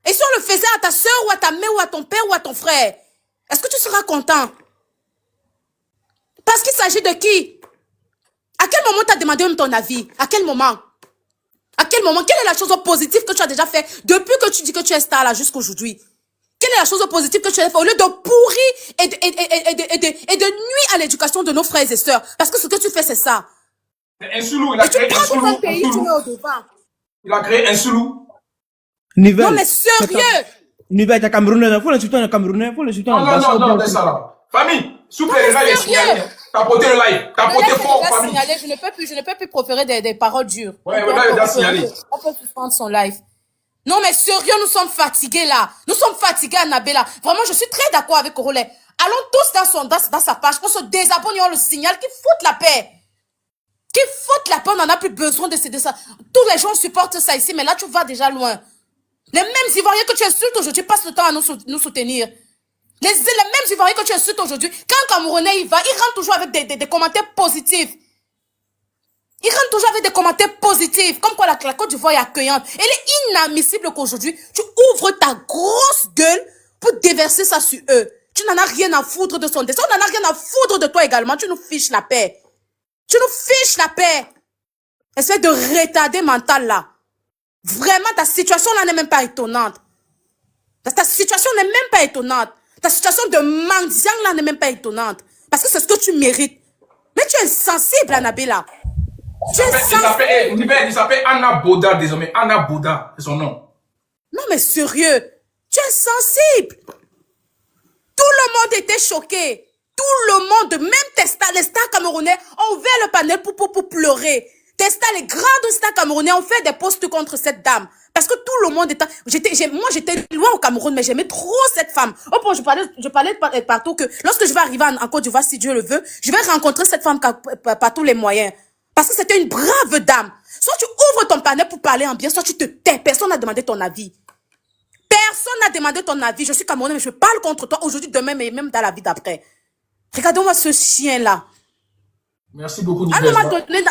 Et si on le faisait à ta soeur ou à ta mère ou à ton père ou à ton frère, est-ce que tu seras content? Parce qu'il s'agit de qui? À quel moment tu as demandé même ton avis? À quel moment? À quel moment? Quelle est la chose positive que tu as déjà fait depuis que tu dis que tu es star là jusqu'à aujourd'hui? Quelle est la chose positive que tu as fait au lieu de pourrir et de nuire à l'éducation de nos frères et sœurs? Parce que ce que tu fais, c'est ça. Un Soulou, il a créé un Soulou. Il a créé un Soulou. Non, mais sérieux! Nivelle, t'es Camerounais, faut l'insulter en Camerounais, faut l'insulter en Non, non, non, ça là. Famille, souple, les lives est signalé. Tapotez le live, tapotez fort, famille. Je ne peux plus proférer des paroles dures. Ouais, le live est signalé. On peut suspendre son live. Non, mais sérieux, nous sommes fatigués là. Nous sommes fatigués, Annabella. Vraiment, je suis très d'accord avec Orolais. Allons tous dans sa page, on se désabonne et on le signale qui fout la paix. Qui fout la paix, on n'en a plus besoin de ça. Tous les gens supportent ça ici, mais là, tu vas déjà loin. Les mêmes Ivoiriens que tu insultes aujourd'hui passent le temps à nous soutenir. Les mêmes Ivoiriens que tu insultes aujourd'hui, quand un Camerounais il rentre toujours avec des commentaires positifs. Il rentre toujours avec des commentaires positifs, comme quoi la Côte d'Ivoire est accueillante. Elle est inadmissible qu'aujourd'hui, tu ouvres ta grosse gueule pour déverser ça sur eux. Tu n'en as rien à foutre de son destin, on n'en a rien à foutre de toi également, tu nous fiches la paix. Tu nous fiches la paix. Espèce de retardé mental là. Vraiment, ta situation là n'est même pas étonnante. Ta situation n'est même pas étonnante. Ta situation de mendiant là n'est même pas étonnante. Parce que c'est ce que tu mérites. Mais tu es sensible, Annabella. Il s'appelle Anna Boda désormais. Anna Boda, c'est son nom. Non mais sérieux, tu es sensible. Tout le monde était choqué. Tout le monde, même les stars camerounais ont ouvert le panel pour pleurer. Les grandes stars camerounais ont fait des posts contre cette dame. Parce que tout le monde était... Moi, j'étais loin au Cameroun, mais j'aimais trop cette femme. Oh, bon, je parlais partout que lorsque je vais arriver en Côte d'Ivoire, si Dieu le veut, je vais rencontrer cette femme par tous les moyens. Parce que c'était une brave dame. Soit tu ouvres ton panel pour parler en bien, soit tu te tais. Personne n'a demandé ton avis. Personne n'a demandé ton avis. Je suis Camerounais, mais je parle contre toi aujourd'hui, demain, mais même dans la vie d'après. Regardez-moi ce chien-là. Merci beaucoup, à un moment donné,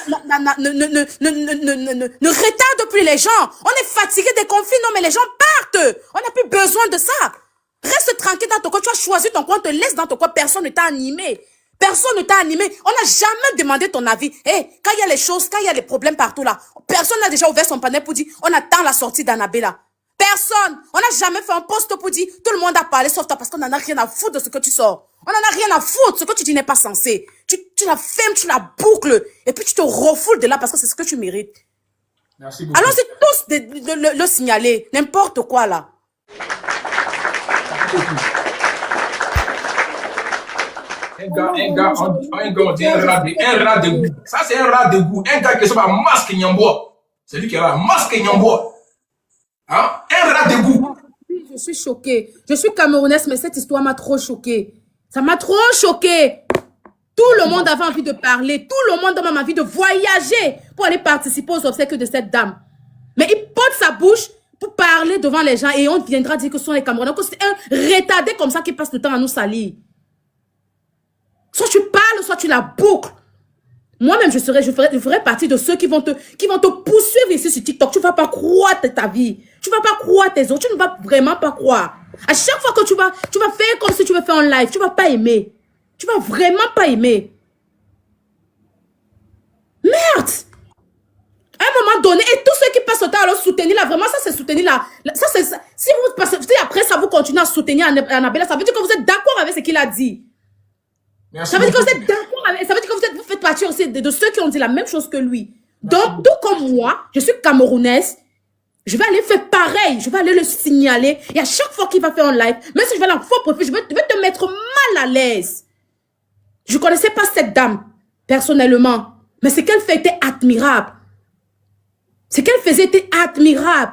ne retarde plus les gens. On est fatigué des conflits, non, mais les gens partent. On n'a plus besoin de ça. Reste tranquille dans ton coin. Tu as choisi ton coin, on te laisse dans ton coin. Personne ne t'a animé. Personne ne t'a animé. On n'a jamais demandé ton avis. Quand il y a les choses, quand il y a les problèmes partout là, personne n'a déjà ouvert son panel pour dire on attend la sortie d'Annabella. Personne. On n'a jamais fait un post pour dire tout le monde a parlé sauf toi parce qu'on n'en a rien à foutre de ce que tu sors. On n'en a rien à foutre. Ce que tu dis n'est pas censé. Tu la fermes, tu la boucles et puis tu te refoules de là parce que c'est ce que tu mérites. Merci beaucoup. Allons-y tous le signaler. N'importe quoi là. Un gars, on dit un rat de goût. Ça, c'est un rat de goût. Un gars qui s'appelle Masque Nyambois. C'est lui qui est là. Masque Nyambois. Hein? Un rat de goût. Je suis choquée. Je suis camerounaise, mais cette histoire m'a trop choquée. Ça m'a trop choquée. Tout le monde avait envie de parler. Tout le monde avait même envie de voyager pour aller participer aux obsèques de cette dame. Mais il porte sa bouche pour parler devant les gens et on viendra dire que ce sont les Camerounais, que c'est un retardé comme ça qui passe le temps à nous salir. Soit tu parles, soit tu la boucles. Moi-même, je ferai partie de ceux qui vont te poursuivre ici sur TikTok. Tu ne vas pas croire ta vie. Tu ne vas pas croire tes autres. Tu ne vas vraiment pas croire. À chaque fois que tu vas faire comme si tu veux faire un live. Tu ne vas pas aimer. Tu ne vas vraiment pas aimer. Merde! À un moment donné, et tous ceux qui passent le temps à le soutenir là, vraiment, ça c'est soutenir là. Ça, c'est ça. Si après ça vous continuez à soutenir Annabella, ça veut dire que vous êtes d'accord avec ce qu'il a dit. Merci ça veut dire que beaucoup. vous êtes d'accord avec, ça veut dire que vous faites partie aussi de ceux qui ont dit la même chose que lui. Donc, tout comme moi, je suis camerounaise, je vais aller faire pareil, je vais aller le signaler. Et à chaque fois qu'il va faire un live, même si je vais la faux profil, je vais te mettre mal à l'aise. Je ne connaissais pas cette dame, personnellement. Mais ce qu'elle fait était admirable. Ce qu'elle faisait était admirable.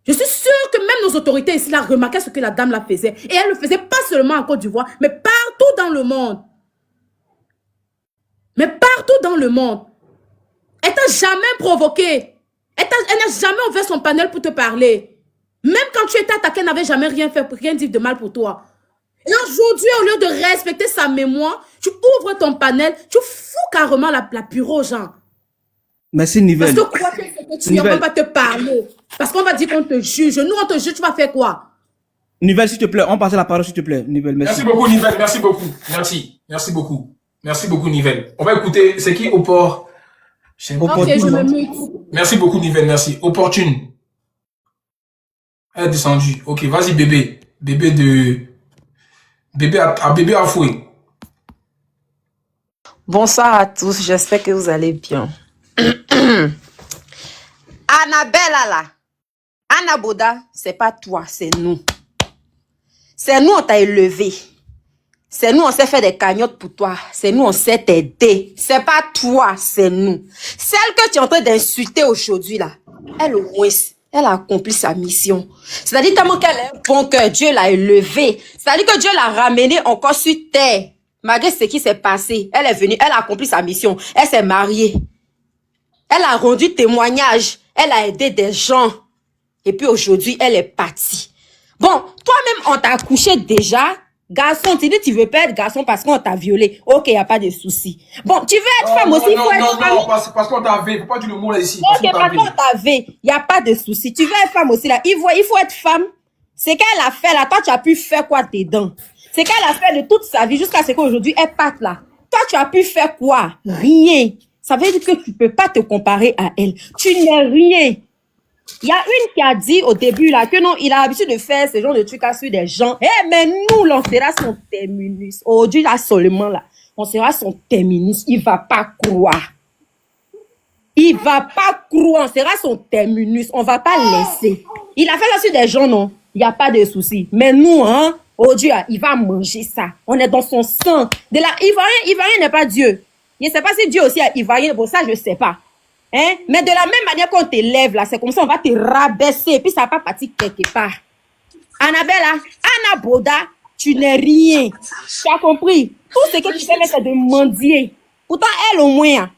Je suis sûre que même nos autorités ici là remarquaient ce que la dame la faisait. Et elle le faisait pas seulement en Côte d'Ivoire, mais partout dans le monde. Mais partout dans le monde. Elle t'a jamais provoqué. Elle n'a jamais ouvert son panel pour te parler. Même quand tu étais attaqué, elle n'avait jamais rien fait, rien dit de mal pour toi. Et aujourd'hui, au lieu de respecter sa mémoire, tu ouvres ton panel, tu fous carrément la pure aux gens. Merci, Nivelle. Parce que quoi que tu ne vas pas te parler. Parce qu'on va dire qu'on te juge. Nous, on te juge, tu vas faire quoi? Nivelle, s'il te plaît, on passe à la parole, s'il te plaît. Nivelle, merci. Merci beaucoup, Nivelle. Merci beaucoup. Merci. Merci beaucoup. Merci beaucoup, Nivelle. On va écouter, c'est qui au port? Ok, je me mute. Merci beaucoup, Nivelle. Merci. Opportune. Elle est descendue. Ok, vas-y, bébé. Bébé à fouet. Bonsoir à tous, j'espère que vous allez bien. Annabelle là, Anna Boda, c'est pas toi, c'est nous. C'est nous, on t'a élevé. C'est nous, on s'est fait des cagnottes pour toi. C'est nous, on s'est aidé. C'est pas toi, c'est nous. Celle que tu es en train d'insulter aujourd'hui là, elle au moins, elle a accompli sa mission. C'est-à-dire tellement qu'elle a un bon cœur, Dieu l'a élevée. C'est-à-dire que Dieu l'a ramenée encore sur terre. Malgré ce qui s'est passé, elle est venue, elle a accompli sa mission. Elle s'est mariée. Elle a rendu témoignage. Elle a aidé des gens. Et puis aujourd'hui, elle est partie. Bon, toi-même, on t'a couché déjà. Garçon, tu dis tu veux pas être garçon parce qu'on t'a violé. Ok, y a pas de souci. Bon, tu veux être femme aussi, il faut être femme. Non, parce qu'on t'a vu. Faut pas dire le mot là ici. Ok, parce qu'on t'a vu. Y a pas de souci. Tu veux être femme aussi là. Il faut être femme. C'est qu'elle a fait là. Toi, tu as pu faire quoi dedans? C'est qu'elle a fait de toute sa vie jusqu'à ce qu'aujourd'hui, elle parte là. Toi, tu as pu faire quoi? Rien. Ça veut dire que tu peux pas te comparer à elle. Tu n'es rien. Il y a une qui a dit au début là que non, il a l'habitude de faire ce genre de trucs sur des gens. Eh, mais nous, on sera son terminus. Aujourd'hui, là seulement là, on sera son terminus. Il va pas croire. Il va pas croire. On sera son terminus. On va pas laisser. Il a fait ça sur des gens, non? Il n'y a pas de souci. Mais nous, hein, oh Dieu, il va manger ça. On est dans son sang. De là, Ivoirien n'est pas Dieu. Je ne sais pas si Dieu aussi est Ivoirien. Bon, ça, je ne sais pas. Hein? Mais de la même manière qu'on t'élève là, c'est comme ça, on va te rabaisser. Et puis ça va pas partir quelque part. Annabelle, Anna Boda, tu n'es rien. Tu as compris? Tout ce que tu fais, c'est de mendier. Pourtant, elle au moins,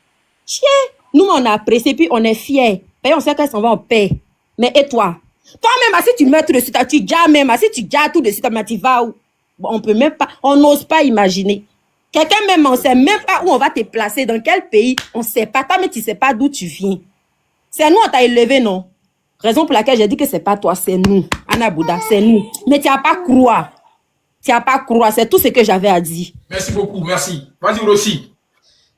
tiens, nous, on a apprécié, puis on est fiers. Et on sait qu'elle s'en va en paix. Mais et toi? Toi-même, si tu mets tout de suite, tu gardes même, si tu gardes tout de suite, tu vas où? Bon, on peut même pas, on n'ose pas imaginer. Quelqu'un même, on sait même pas où on va te placer, dans quel pays, on sait pas. Toi, mais tu sais pas d'où tu viens. C'est nous, on t'a élevé, non? Raison pour laquelle j'ai dit que c'est pas toi, c'est nous. Anna Bouddha, c'est nous. Mais tu n'as pas croire. Tu n'as pas croire, c'est tout ce que j'avais à dire. Merci beaucoup, merci. Vas-y, Rossi.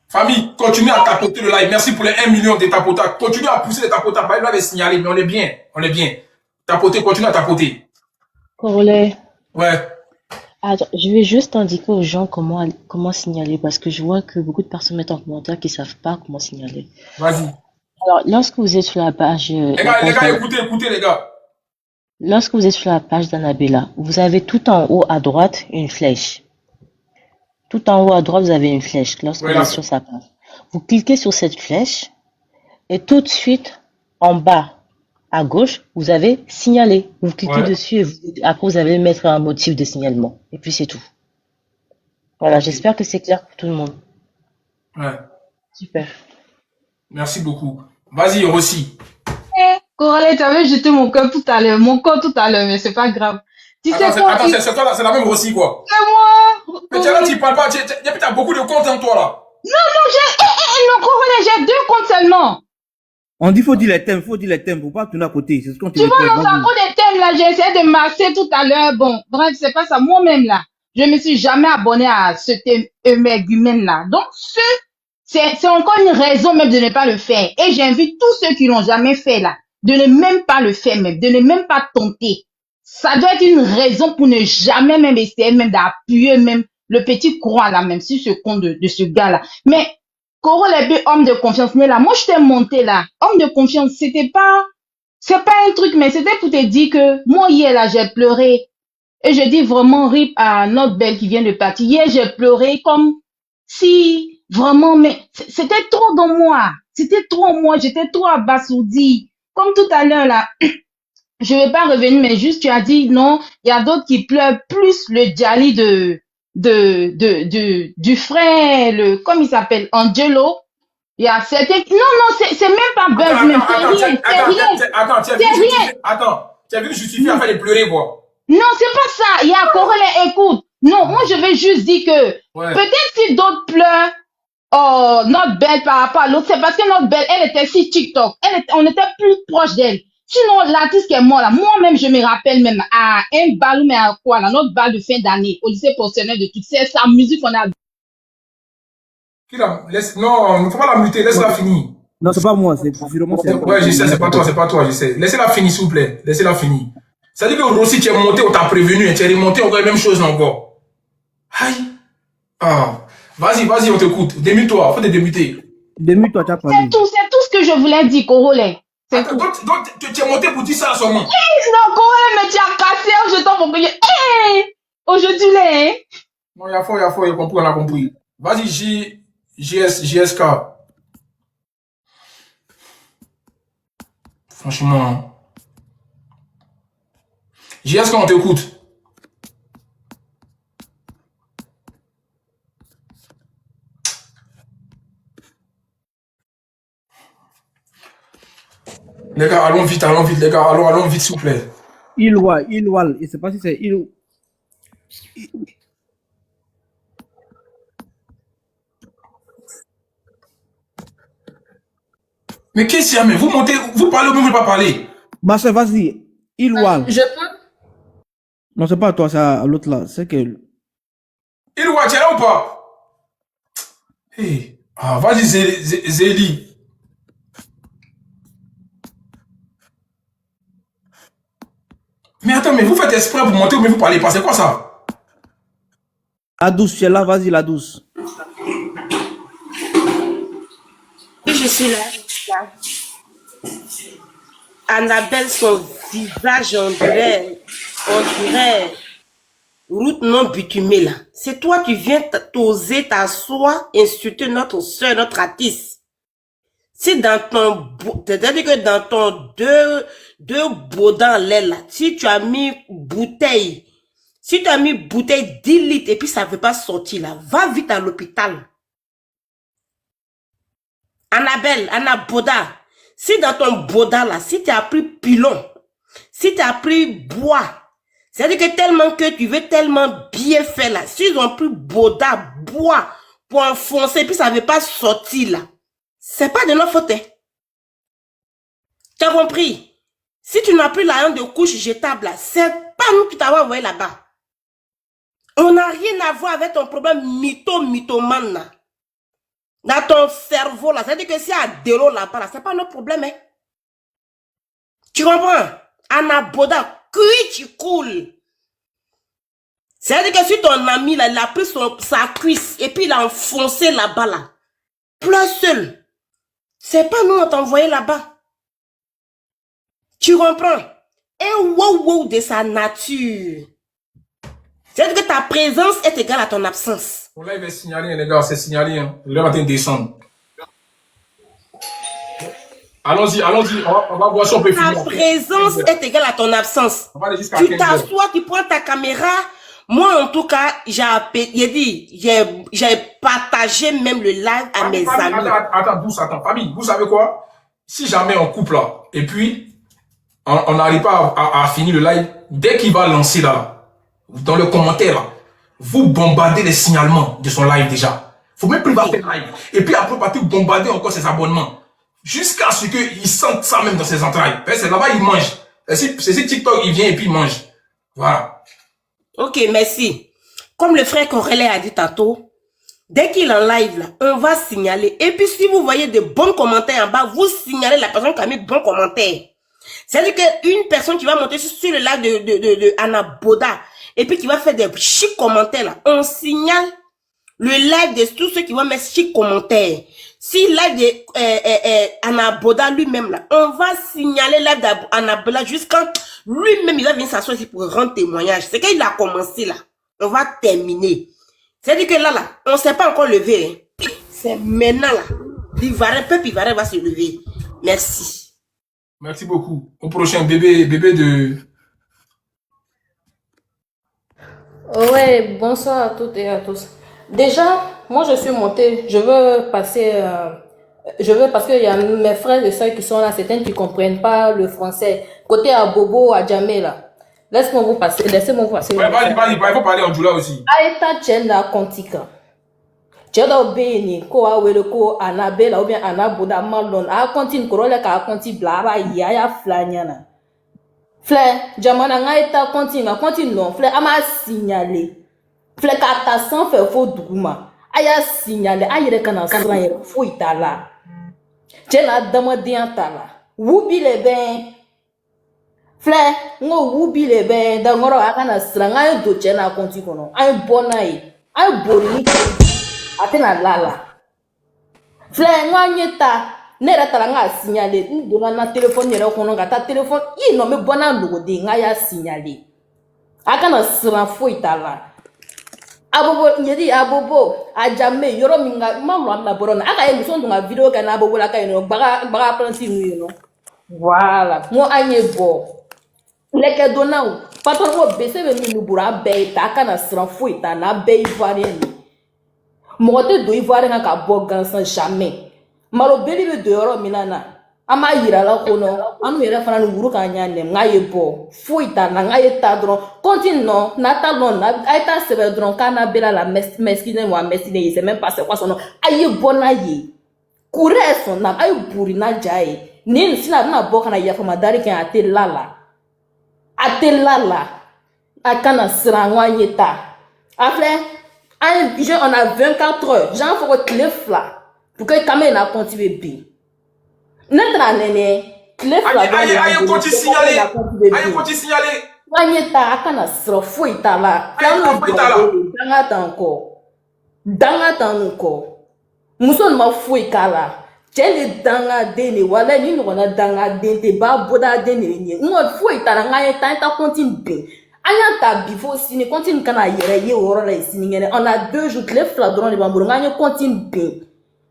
Famille, continue à tapoter le live. Merci pour les 1 million de tapotage. Continue à pousser les tapotages. Il va les signaler, mais on est bien. On est bien. Tapoter, continue à tapoter. Corolais. Ouais. Attends, je vais juste indiquer aux gens comment signaler parce que je vois que beaucoup de personnes mettent en commentaire qu'ils savent pas comment signaler. Vas-y. Alors, lorsque vous êtes sur la page... Les gars, écoutez, les gars. Lorsque vous êtes sur la page d'Annabella, vous avez tout en haut à droite une flèche. Tout en haut à droite, vous avez une flèche lorsque vous êtes sur sa page. Vous cliquez sur cette flèche et tout de suite, en bas à gauche, vous avez signaler. Vous cliquez dessus et après, vous allez mettre un motif de signalement. Et puis, c'est tout. Voilà, j'espère que c'est clair pour tout le monde. Ouais. Super. Merci beaucoup. Vas-y, Rossi. Coralie, tu avais jeté mon corps tout à l'heure, mais c'est pas grave. Tu sais quoi? Attends, c'est toi là, c'est la même Rossi, quoi. C'est moi! Mais là, tu parles pas, t'as beaucoup de comptes en toi, là. Non, Coralie, j'ai 2 comptes seulement. On dit faut dire les thèmes, faut pas tourner à côté. C'est ce qu'on te dit. Tu vois, dans un coup des thèmes, là, j'ai essayé de marcher tout à l'heure. Bon, bref, c'est pas ça. Moi-même, là, je me suis jamais abonné à ce thème émergumène, là. Donc, c'est encore une raison même de ne pas le faire. Et j'invite tous ceux qui l'ont jamais fait, là, de ne même pas le faire, même, de ne même pas tenter. Ça doit être une raison pour ne jamais même essayer, même d'appuyer même le petit courant, là, même si ce compte de ce gars-là. Mais, Coro les homme de confiance, mais là, moi je t'ai monté là, homme de confiance, c'est pas un truc, mais c'était pour te dire que moi hier là, j'ai pleuré. Et je dis vraiment rip à notre belle qui vient de partir. Hier, j'ai pleuré comme Si, vraiment, mais c'était trop dans moi. C'était trop moi, j'étais trop abasourdie. Comme tout à l'heure, là, je vais pas revenir, mais juste, tu as dit, non, il y a d'autres qui pleurent plus le Djali du frère, comme il s'appelle, Angelo. Il y a certains, non, c'est même pas buzz, même, c'est rien, tu as vu justifier à faire les pleurer, quoi. Non, c'est pas ça. Il y a Corélé, écoute. Non, moi, je vais juste dire que peut-être si d'autres pleurent, oh, notre belle par rapport à l'autre, c'est parce que notre belle, elle était sur TikTok. On était plus proche d'elle. Sinon, l'artiste qui est mort là, moi-même, je me rappelle même à un bal, mais à quoi là, notre bal de fin d'année, au lycée professionnel de tout, c'est sa musique qu'on a. Non, il ne faut pas la muter, laisse-la finir. Non, c'est pas moi, c'est vraiment c'est. Ouais, je sais, c'est pas toi, je sais. Laissez-la finir, s'il vous plaît. Laissez-la finir. Ça dit que Rossi, tu es monté, on t'a prévenu, tu es remonté, encore la même chose encore. Aïe. Ah. Vas-y, on t'écoute. Démute-toi, faut te démuter. Démute-toi, tu as parlé. C'est tout ce que je voulais dire, Corolé. Donc, tu es monté pour dire ça à son nom. Non, Corolé, mais tu as cassé en jetant mon collier. Aujourd'hui, là, hein. Non, il y a fort, on a compris. Vas-y, JSK. Franchement. JSK, on t'écoute. Les gars, allons vite, les gars, allons vite, s'il vous plaît. Ilwal, je sais pas si c'est Il. Mais qu'est-ce qu'il y a, mais vous montez, vous parlez ou vous ne voulez pas parler? Ma soeur, vas-y, Ilwal. Je peux? Non, c'est pas à toi, c'est à l'autre là, c'est que. Ilwal, tu es là ou pas? Hey. Ah, vas-y, Zélie. Mais attends, mais vous faites exprès pour monter ou mais vous parlez pas, c'est quoi ça? La douce, tu es là, vas-y, la douce. Oui, je suis là. Annabelle, son visage, on dirait route non bitumée là. C'est toi qui viens t'oser t'asseoir, insulter notre soeur, notre artiste. Si dans ton, c'est-à-dire que dans ton deux baudins l'aile là, si tu as mis bouteille 10 litres et puis ça ne veut pas sortir là, va vite à l'hôpital. Annabelle, Anna Boda, si dans ton Boda là, si tu as pris pilon, si tu as pris bois, c'est-à-dire que tellement que tu veux tellement bien faire là, si ils ont pris Boda, bois, pour enfoncer, puis ça ne veut pas sortir là, c'est pas de notre faute. Tu as compris? Si tu n'as plus l'argent de couche jetable là, c'est pas nous qui t'avons envoyé là-bas. On n'a rien à voir avec ton problème mythomane là. Dans ton cerveau là, c'est-à-dire que s'il y a de l'eau là-bas, là, c'est pas notre problème. Hein? Tu comprends? Anna Boda, tu coules. C'est-à-dire que si ton ami là, il a pris sa cuisse et puis il a enfoncé là-bas là, pleure seul. C'est pas nous on t'a envoyé là-bas. Tu comprends? Un wow de sa nature. C'est-à-dire que ta présence est égale à ton absence. Là, il va signaler, les gars, c'est signalé. Hein. Le matin, descendre. Allons-y, on va voir si on peut finir. Ta présence est égale à ton absence. Tu t'assois, tu prends ta caméra. Moi, en tout cas, j'ai partagé même le live à mes amis. Attends, famille, vous savez quoi? Si jamais on coupe là, et puis, on n'arrive pas à finir le live, dès qu'il va lancer là, dans le commentaire là, vous bombardez les signalements de son live déjà. Faut même plus faire live. Et puis après, partir bombarder encore ses abonnements. Jusqu'à ce qu'il sente ça même dans ses entrailles. C'est là-bas, il mange. C'est si TikTok, il vient et puis il mange. Voilà. Ok, merci. Comme le frère Corélé a dit tantôt, dès qu'il est en live, là, on va signaler. Et puis, si vous voyez de bons commentaires en bas, vous signalez la personne qui a mis de bons commentaires. C'est-à-dire qu'une personne qui va monter sur le live de Anna Boda, et puis qui va faire des chics commentaires, là, on signale le live de tous ceux qui vont mettre chics commentaires. Si live de Anna Boda lui-même, là, on va signaler live d'Anna Boda jusqu'à lui-même, il va venir s'asseoir ici pour rendre témoignage. C'est qu'il a commencé là. On va terminer. C'est-à-dire que là, on ne s'est pas encore levé. Hein. C'est maintenant là. L'Ivoirien, peuple ivoirien va se lever. Merci. Merci beaucoup. Au prochain bébé de... Ouais, bonsoir à toutes et à tous. Déjà, moi je suis montée, je veux passer, parce qu'il y a mes frères et soeurs qui sont là, certains qui ne comprennent pas le français. Côté à Bobo, à Djamé là. Laissez-moi vous passer. Ouais, vas-y, il faut parler en Djoula aussi. Aïta Tchenda Kontika. Tchenda Obéni, ko awele ko Anabela ou bien Anaboda Malon. A continue korole ka konti blaba ya flanyana. Frère, Jamana ngaita continue non. Frère, ama signalé. Frère, kata sans faire faux douma. Aya signalé, ayere kana sanye fou itala. Tchenda dama diantala. Wubi le ben. Frère, ngo wubi le ben dangoro akana sranga yo do chena konti kono. Ay bonai. Ay boni atena lala. Frère, ngo nyeta nera tala nga signaler ndonga na téléphone yere kono ngata téléphone i no me bona logo de nga ya signaler. Akana sran fo itala. Abobo nyedi abobo ajame yoro minga mamlo amna borona aka ye muso ndunga video kana abobo la ka ino baga planti nu no. Voilà, mo anye bo. Leke dona ou patron wo bese be mi bura be ta kana sran fo itana be ivoirien. Mo te do ivoirien ka bo gansan jamais. Malo beli be do yoro minana. Ama yira la kono, anu yere fana nguru ka nyane ngaye bo. Fo itana ngaye ta dron. Continue na ta non na aita sebe dron kana bela la meskine wa meskine, il sait même pas c'est quoi son nom. Aye bona ye. Courir son nam aye buri na jaye. Ni sina na boka na yafa madari kan ate lala. Ate lala. Akana srangwa yeta. Après on a 24 heures. J'en faut que cliff là. Pour que caméra na continue bien. Netra nene. Cliff là. Aye continue signaler. Aye continue signaler. Wanyeta akana sra fo itala. Danga tanko. Muso ma fo ikala. Chele danga dene wala ni no na danga dente ba boda dene ni. Ngo fo itala ngaye ta continue bien. Anya ta bifo sini continue kana yere ye woro la sini ngene. On a 2 jours cliff là drone bamburu ngaye continue bien.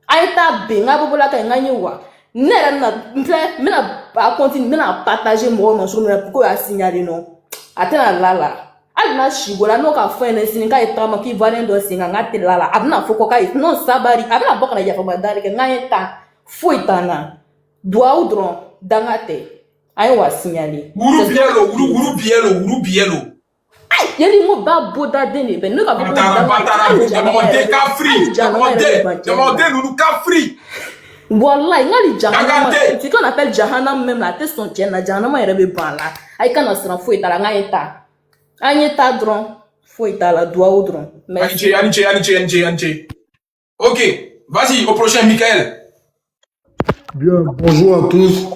Aya ta bien ngabobola ka ngaye wa. Nera na mena ba continue mena partager mo sur pour que a signaler non. Atena lala. Alna shigola no ka fene sininga etama ki valen do singa ngate lala. Abna foko ka non sabari. Abna boka na yafa madari ke ngayeta fuitana. Doa udron dangate. Ayo wa signali. Wuru bielo. Ay, yeli mo ba boda dene be no ka boda. Demandez ka free. Demandez nous ka free. Wallahi ngali jahannama. C'est qu'on appelle jahannam même la tête son tien na jahannama yere be bala. Ay kana sran fo itala ngayeta. Anyeta dron fo itala doa udron. Merci. Aniche. OK, vas-y au prochain Michael. Bien, bonjour à tous.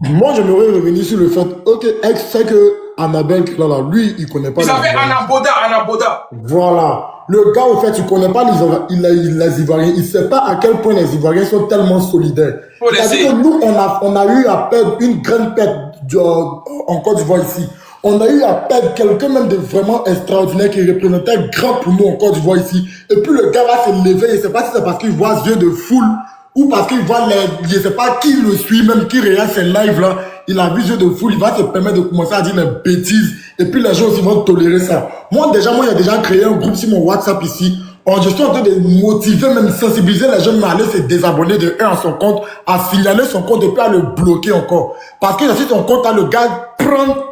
Moi, j'aimerais revenir sur le fait, ok, ex, c'est que Annabelle, là, lui, il connaît pas. Il s'appelle Anaboda. Voilà. Le gars, au fait, il connaît pas les Ivoiriens. Il sait pas à quel point les Ivoiriens sont tellement solidaires. C'est-à-dire que nous, on a eu à perdre une grande perte en Côte d'Ivoire ici. On a eu à perdre quelqu'un même de vraiment extraordinaire qui représentait grand pour nous en Côte d'Ivoire ici. Et puis le gars va se lever, je ne sais pas si c'est parce qu'il voit yeux de foule ou parce qu'il voit je ne sais pas qui le suit, même qui regarde ses lives là. Il a vu yeux de foule, il va se permettre de commencer à dire des bêtises. Et puis les gens aussi vont tolérer ça. Moi, j'ai déjà créé un groupe sur mon WhatsApp ici. Je suis en train de motiver, même sensibiliser les jeunes à aller se désabonner de à son compte, à signaler son compte et puis à le bloquer encore. Parce que si son compte, là, le gars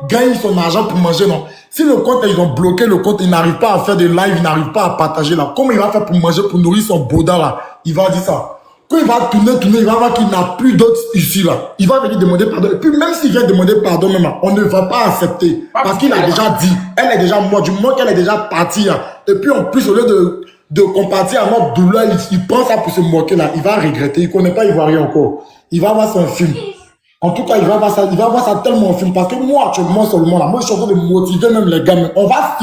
gagne son argent pour manger, non. Si le compte, ils ont bloqué le compte, il n'arrive pas à faire des lives, il n'arrive pas à partager là. Comment il va faire pour manger, pour nourrir son boda là? Il va dire ça. Quand il va tourner, il va voir qu'il n'a plus d'autres ici là. Il va venir demander pardon. Et puis même s'il vient demander pardon même, on ne va pas accepter. Parce qu'il a déjà dit, elle est déjà morte, du moment qu'elle est déjà partie là. Et puis en plus, au lieu de compatir à notre douleur, il prend ça pour se moquer là. Il va regretter, il connaît pas Ivoirien encore. Il va voir son film. En tout cas, il va voir ça tellement en film. Parce que moi, actuellement, seulement là, moi je suis en train de motiver même les gars. Mais on va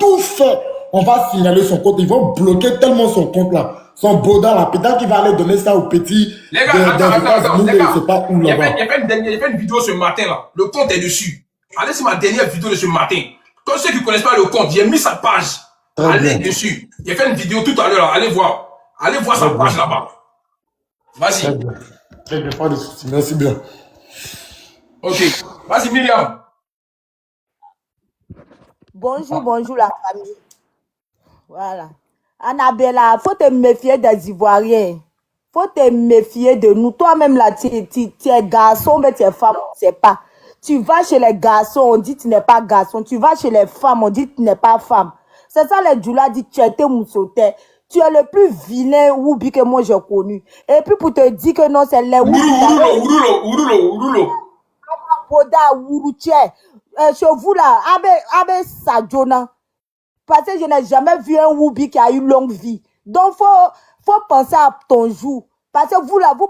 tout faire. On va signaler son compte. Ils vont bloquer tellement son compte là. Son boda là. Peut-être qu'il va aller donner ça aux petits. Les gars, attends, les gars. Il y a fait une vidéo ce matin là. Le compte est dessus. Allez sur ma dernière vidéo de ce matin. Comme ceux qui ne connaissent pas le compte, j'ai mis sa page. Allez dessus. J'ai fait une vidéo tout à l'heure. Allez voir. Allez voir sa page là-bas. Vas-y. Très bien, pas de soucis. Merci bien. Ok. Vas-y, Myriam. Bonjour, bonjour la famille. Voilà. Annabella, faut te méfier des Ivoiriens. Faut te méfier de nous. Toi-même là, tu es garçon, mais tu es femme, on ne sait pas. Tu vas chez les garçons, on dit tu n'es pas garçon. Tu vas chez les femmes, on dit tu n'es pas femme. C'est ça les Djoula dit tu étais moussoté. Tu es le plus vilain Woubi que moi j'ai connu. Et puis pour te dire que non, c'est les Woubi. Ouroulo. Boda, Wourouché. Chez vous là, Abe Sadjona. Parce que je n'ai jamais vu un Woubi qui a eu longue vie. Donc faut penser à ton jour. Parce que vous là, vous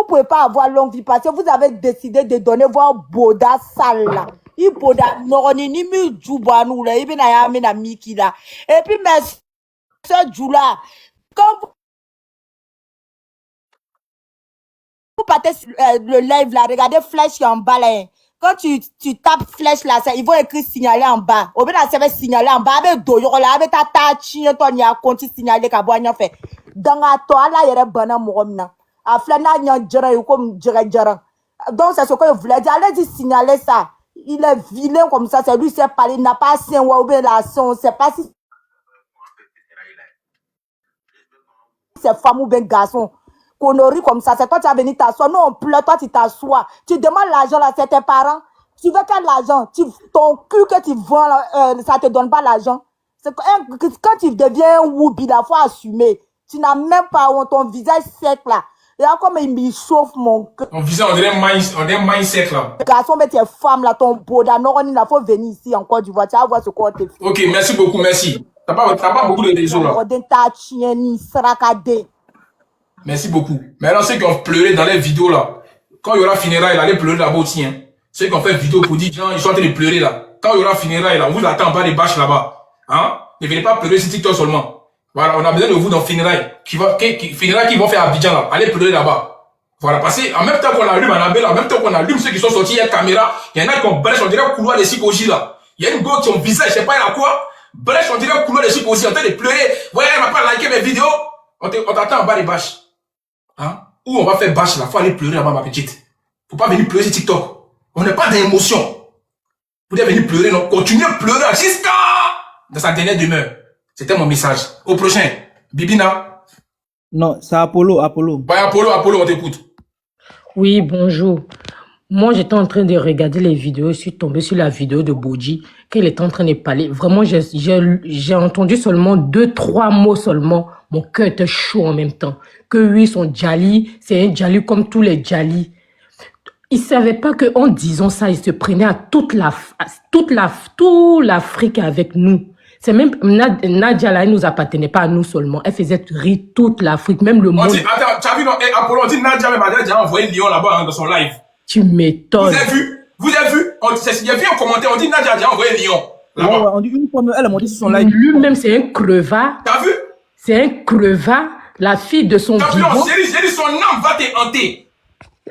pouvez pas avoir longue vie. Parce que vous avez décidé de donner votre Boda sale là. Il Boda, non, ni mi djoubanou là. Il vient à na miki là. Et puis, mais ce Djoula, quand vous partez le live là, regardez flèche en bas là. Quand tu tapes flèche là, ils vont écrire signaler en bas. Au bout d'un CV signaler en bas, avec doyo là, avec ta chien, ton y a compté signaler qu'à boire fait. Dans la toile là, il y a bonheur moromna. À flana n'y a djera comme djera. Donc c'est ce que je voulais dire. Allez dire signaler ça. Il est vilain comme ça, c'est lui qui sait parler, il n'a pas assez ou bien la son, c'est pas si c'est femme ou bien garçon. Connerie comme ça, c'est toi qui as venu t'asseoir. Non, on pleure, toi tu t'assois. Tu demandes l'argent là, c'est tes parents. Tu veux quel argent? Ton cul que tu vends là, ça te donne pas l'argent. Quand tu deviens un woubi, il faut assumer. Tu n'as même pas ton visage sec là. Et là, comme il me chauffe mon cœur. Ton visage, on dirait main sec là. Garçon, mais tes femmes là, ton boda, non, il faut venir ici encore du vois. Tu vas voir ce qu'on te fait. Ok, merci beaucoup, merci. T'as pas beaucoup de réseaux là. Merci beaucoup. Mais alors, ceux qui ont pleuré dans les vidéos là, quand il y aura funérailles, il allait pleurer là-bas aussi. Hein. Ceux qui ont fait vidéo pour dire, ils sont en train de pleurer là. Quand il y aura funérailles là, on vous attend pas les bâches là-bas. Hein? Ne venez pas pleurer sur TikTok seulement. Voilà, on a besoin de vous dans funérailles. Funérailles qui vont faire à Abidjan là. Allez pleurer là-bas. Voilà, parce que en même temps qu'on allume Annabella, en même temps qu'on allume ceux qui sont sortis, il y a caméra, il y en a qui ont brèche, on dirait un couloir de psychologie là. Il y a une go qui ont visage, je sais pas, il y a quoi. Brèche, on dirait un couloir de psychologie, en train de pleurer. Ouais, elle m'a pas liké mes vidéos. On t'attend en bas des bâches. Hein? Ou on va faire bâche là, faut aller pleurer là-bas, ma petite. Faut pas venir pleurer sur TikTok. On n'a pas d'émotion. Vous devez venir pleurer, non? Continuez à pleurer jusqu'à dans sa dernière demeure. C'était mon message. Au prochain. Bibina. Non, c'est Apollo. Ouais, Apollo, on t'écoute. Oui, bonjour. Moi, j'étais en train de regarder les vidéos. Je suis tombé sur la vidéo de Bodji, qu'il était en train de parler. Vraiment, j'ai entendu seulement 2-3 mots seulement. Mon cœur était chaud en même temps. Que oui, son Djali, c'est un Djali comme tous les Djali. Il savait pas qu'en disant ça, il se prenait à toute l'Afrique avec nous. C'est même, Nadia là, elle nous appartenait pas à nous seulement. Elle faisait rire toute l'Afrique, même le monde. Attends, tu as vu, non, Apollo, on dit Nadia même a déjà envoyé Lyon là-bas, hein, dans son live. Tu m'étonnes. Vous avez vu? Il y a vu un commentaire, on dit Nadia a déjà envoyé Lyon. Ouais, on dit une fois, elle a monté sur son live. Lui-même, c'est un crevard. T'as vu? C'est un crevard. La fille de son vivant. J'ai dit son âme va te hanter.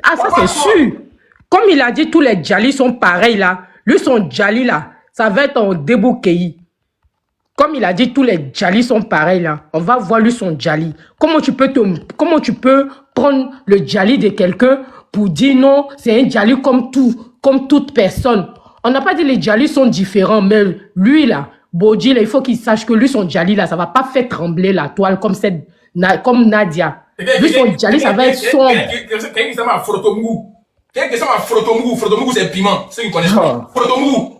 Ah, ça c'est sûr. Comme il a dit, tous les Djalis sont pareils là. Lui, son Djali là, ça va être en débouqueillis. Comme il a dit, tous les Djalis sont pareils là. On va voir lui son Djali. Comment tu peux prendre le Djali de quelqu'un pour dire non, c'est un Djali comme toute personne. On n'a pas dit les Djalis sont différents, mais lui là, Bodji là, il faut qu'il sache que lui son Djali là, ça va pas faire trembler la toile comme Nadia. Lui son Djali, ça va être sombre. Quelqu'un qui s'appelle Frotomou. Quelqu'un qui s'appelle Frotomou. Frotomou, c'est piment. Ceux qui connaissent pas. Frotomou.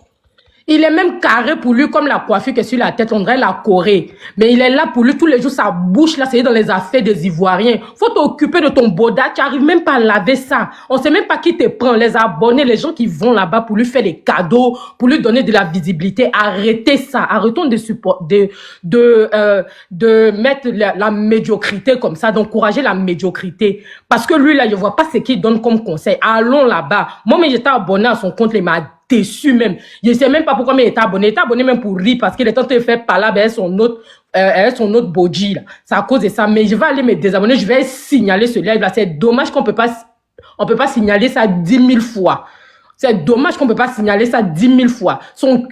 Il est même carré pour lui comme la coiffure qui est sur la tête, on dirait la Corée. Mais il est là pour lui tous les jours, sa bouche là, c'est dans les affaires des Ivoiriens. Faut t'occuper de ton boda, tu arrives même pas à laver ça. On sait même pas qui te prend, les abonnés, les gens qui vont là-bas pour lui faire des cadeaux, pour lui donner de la visibilité. Arrêtez ça, arrêtons de mettre la médiocrité comme ça, d'encourager la médiocrité. Parce que lui là, je vois pas ce qu'il donne comme conseil. Allons là-bas. Moi, mais j'étais abonné à son compte, il m'a déçu même. Je sais même pas pourquoi mais il est abonné. Il est abonné même pour rire parce qu'il est en train de faire parler avec son autre Bodji là. C'est à cause de ça. Mais je vais aller me désabonner. Je vais signaler ce live là. C'est dommage qu'on peut pas signaler ça 10 000 fois. C'est dommage qu'on ne peut pas signaler ça 10 000 fois. Son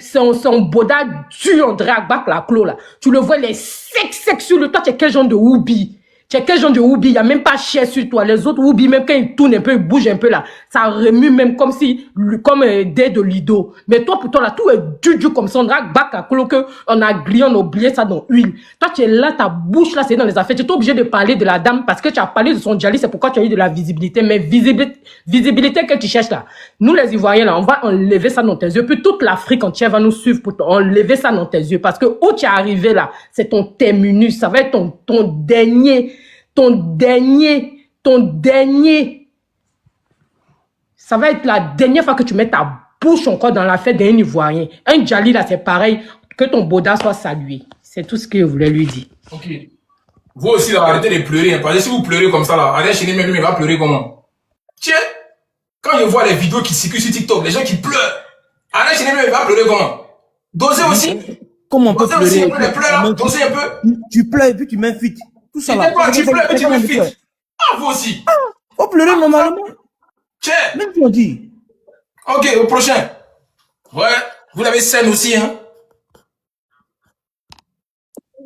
boda dur, on dirait Agbak la clos là. Tu le vois, les secs sur le toit. Tu es quel genre de Woubi? Tu es quel genre de Woubi? Il n'y a même pas cher sur toi. Les autres Woubi, même quand ils tournent un peu, ils bougent un peu là, ça remue même comme des de Lido. Mais toi, pour toi là, tout est dur comme ça. On dirait Agbak la clos qu'on a grillé, on a oublié ça dans l'huile. Toi, tu es là, ta bouche là, c'est dans les affaires. Tu es obligé de parler de la dame parce que tu as parlé de son djali, c'est pourquoi tu as eu de la visibilité. Mais visibilité que tu cherches là. Nous, les Ivoiriens là, on va enlever ça dans tes yeux. Puis toute l'Afrique entière va nous suivre pour enlever ça dans tes yeux. Parce que où tu es arrivé là, c'est ton terminus. Ça va être ton dernier. Ça va être la dernière fois que tu mets ta bouche encore dans l'affaire d'un Ivoirien. Un djali là, c'est pareil. Que ton boda soit salué. C'est tout ce que je voulais lui dire. Ok. Vous aussi, là, arrêtez de pleurer. Hein, parce que si vous pleurez comme ça, là, Ariel Chéné, même lui, il va pleurer comment? Tiens, quand je vois les vidéos qui circulent sur TikTok, les gens qui pleurent, Ariel Chéné, même, il va pleurer comment? Doser aussi. Comment on peut pleurer? Doser aussi, un peu, les pleurs, doser un peu. Tu pleures et puis tu m'infites. Tout ça là. Tu pleures et puis tu m'infites. Ah, vous aussi. Faut pleurer normalement. Tiens. Même si on dit. Ok, au prochain. Ouais, vous l'avez scène aussi, hein.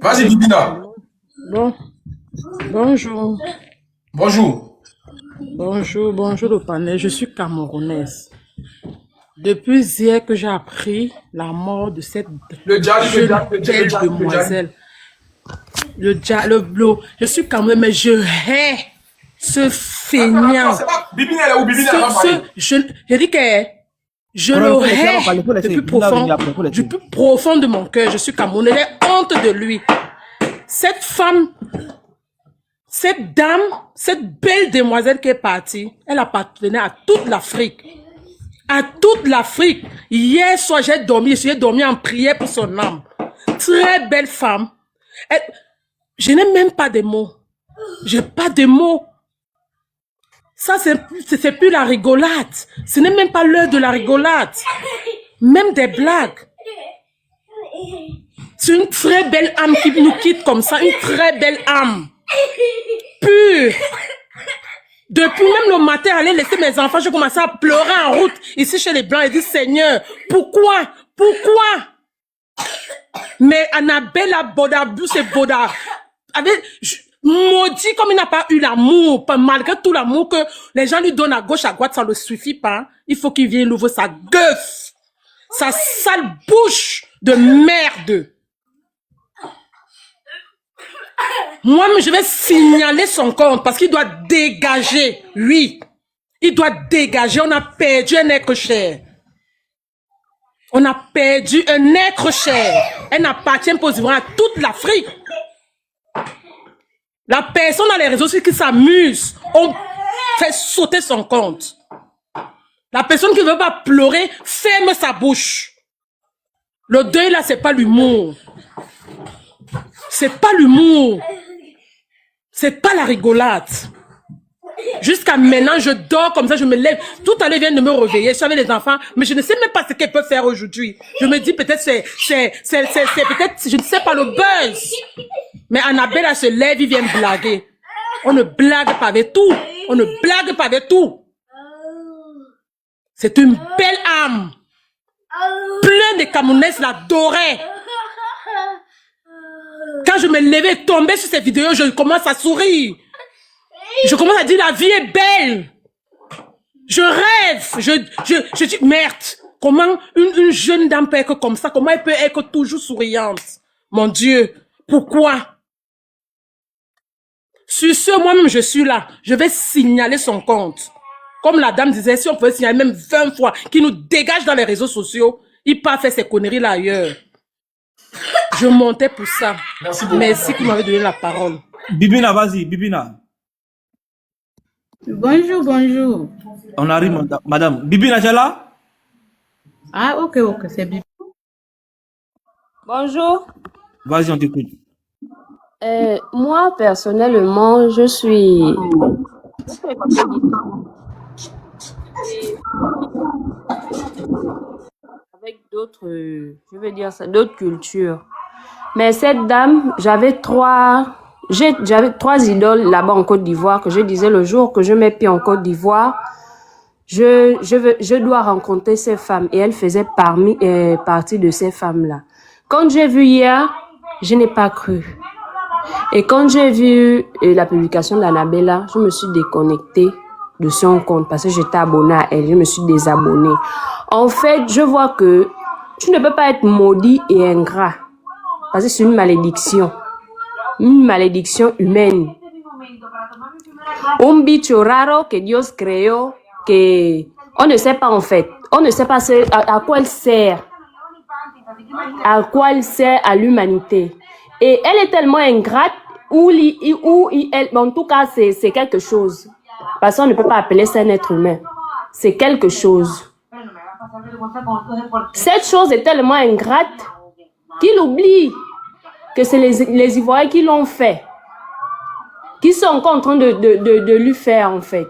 Vas-y, Bibina. Bon. Bonjour. Bonjour. Bonjour le panel. Je suis camerounaise. Depuis hier que j'ai appris la mort de cette belle demoiselle. Le bleu. Je suis camerounaise, mais je hais ce feignant. Bibina, elle est où? Bibina, elle va parler. Je dis que je le hais du plus profond de mon cœur. Je suis camerounaise. J'ai honte de lui. Cette femme, cette dame, cette belle demoiselle qui est partie, elle appartenait à toute l'Afrique. À toute l'Afrique. Hier soir, j'ai dormi en prière pour son âme. Très belle femme. Je n'ai même pas de mots. J'ai pas de mots. Ça, c'est plus la rigolade. Ce n'est même pas l'heure de la rigolade. Même des blagues. C'est une très belle âme qui nous quitte comme ça. Une très belle âme. Pure. Depuis même le matin, aller laisser mes enfants, je commençais à pleurer en route. Ici chez les Blancs, et dit Seigneur, pourquoi? Mais Annabelle a Boda, c'est Boda. Maudit comme il n'a pas eu l'amour, malgré tout l'amour que les gens lui donnent à gauche, à droite, ça ne le suffit pas. Il faut qu'il vienne ouvrir sa gueule, sa sale bouche de merde. Moi, je vais signaler son compte parce qu'il doit dégager, lui. Il doit dégager. On a perdu un être cher. On a perdu un être cher. Elle n'appartient pas aux Ivoiriens, à toute l'Afrique. La personne dans les réseaux sociaux qui s'amuse, on fait sauter son compte. La personne qui ne veut pas pleurer, ferme sa bouche. Le deuil là, c'est pas l'humour. C'est pas l'humour. C'est pas la rigolade. Jusqu'à maintenant, je dors comme ça, je me lève. Tout à l'heure, elle vient de me réveiller. Je suis avec les enfants, mais je ne sais même pas ce qu'elle peut faire aujourd'hui. Je me dis peut-être c'est peut-être, je ne sais pas, le buzz. Mais Annabelle, elle se lève, il vient blaguer. On ne blague pas avec tout. On ne blague pas avec tout. C'est une belle âme. Plein de Camerounais l'adoraient. Quand je me levais, tombais sur ces vidéos, je commence à sourire. Je commence à dire la vie est belle. Je rêve. Je dis merde. Comment une jeune dame peut être comme ça? Comment elle peut être toujours souriante? Mon Dieu. Pourquoi? Sur ce, moi-même, je suis là. Je vais signaler son compte. Comme la dame disait, si on pouvait signaler même 20 fois, qu'il nous dégage dans les réseaux sociaux, il part faire ces conneries là ailleurs. Je montais pour ça. Merci beaucoup. Merci que vous m'avez donné la parole. Bibina, vas-y, Bibina. Bonjour. On arrive, madame. Bibina, tu es là? Ah, ok, c'est Bibi. Bonjour. Vas-y, on t'écoute. Moi, personnellement, je suis... avec d'autres, je veux dire ça, d'autres cultures. Mais cette dame, j'avais trois idoles là-bas en Côte d'Ivoire que je disais le jour que je mets pied en Côte d'Ivoire, je dois rencontrer ces femmes. Et elle faisait partie de ces femmes-là. Quand j'ai vu hier, je n'ai pas cru. Et quand j'ai vu la publication d'Annabella, je me suis déconnectée de son compte parce que j'étais abonnée à elle. Je me suis désabonnée. En fait, je vois que tu ne peux pas être maudit et ingrat parce que c'est une malédiction humaine. Un bicho raro que Dios creó, que on ne sait pas en fait. On ne sait pas à quoi elle sert. À quoi elle sert à l'humanité. Et elle est tellement ingrate en tout cas, c'est quelque chose. Parce qu'on ne peut pas appeler ça un être humain. C'est quelque chose. Cette chose est tellement ingrate qu'il oublie que c'est les Ivoiriens qui l'ont fait. Qui sont encore en train de lui faire, en fait.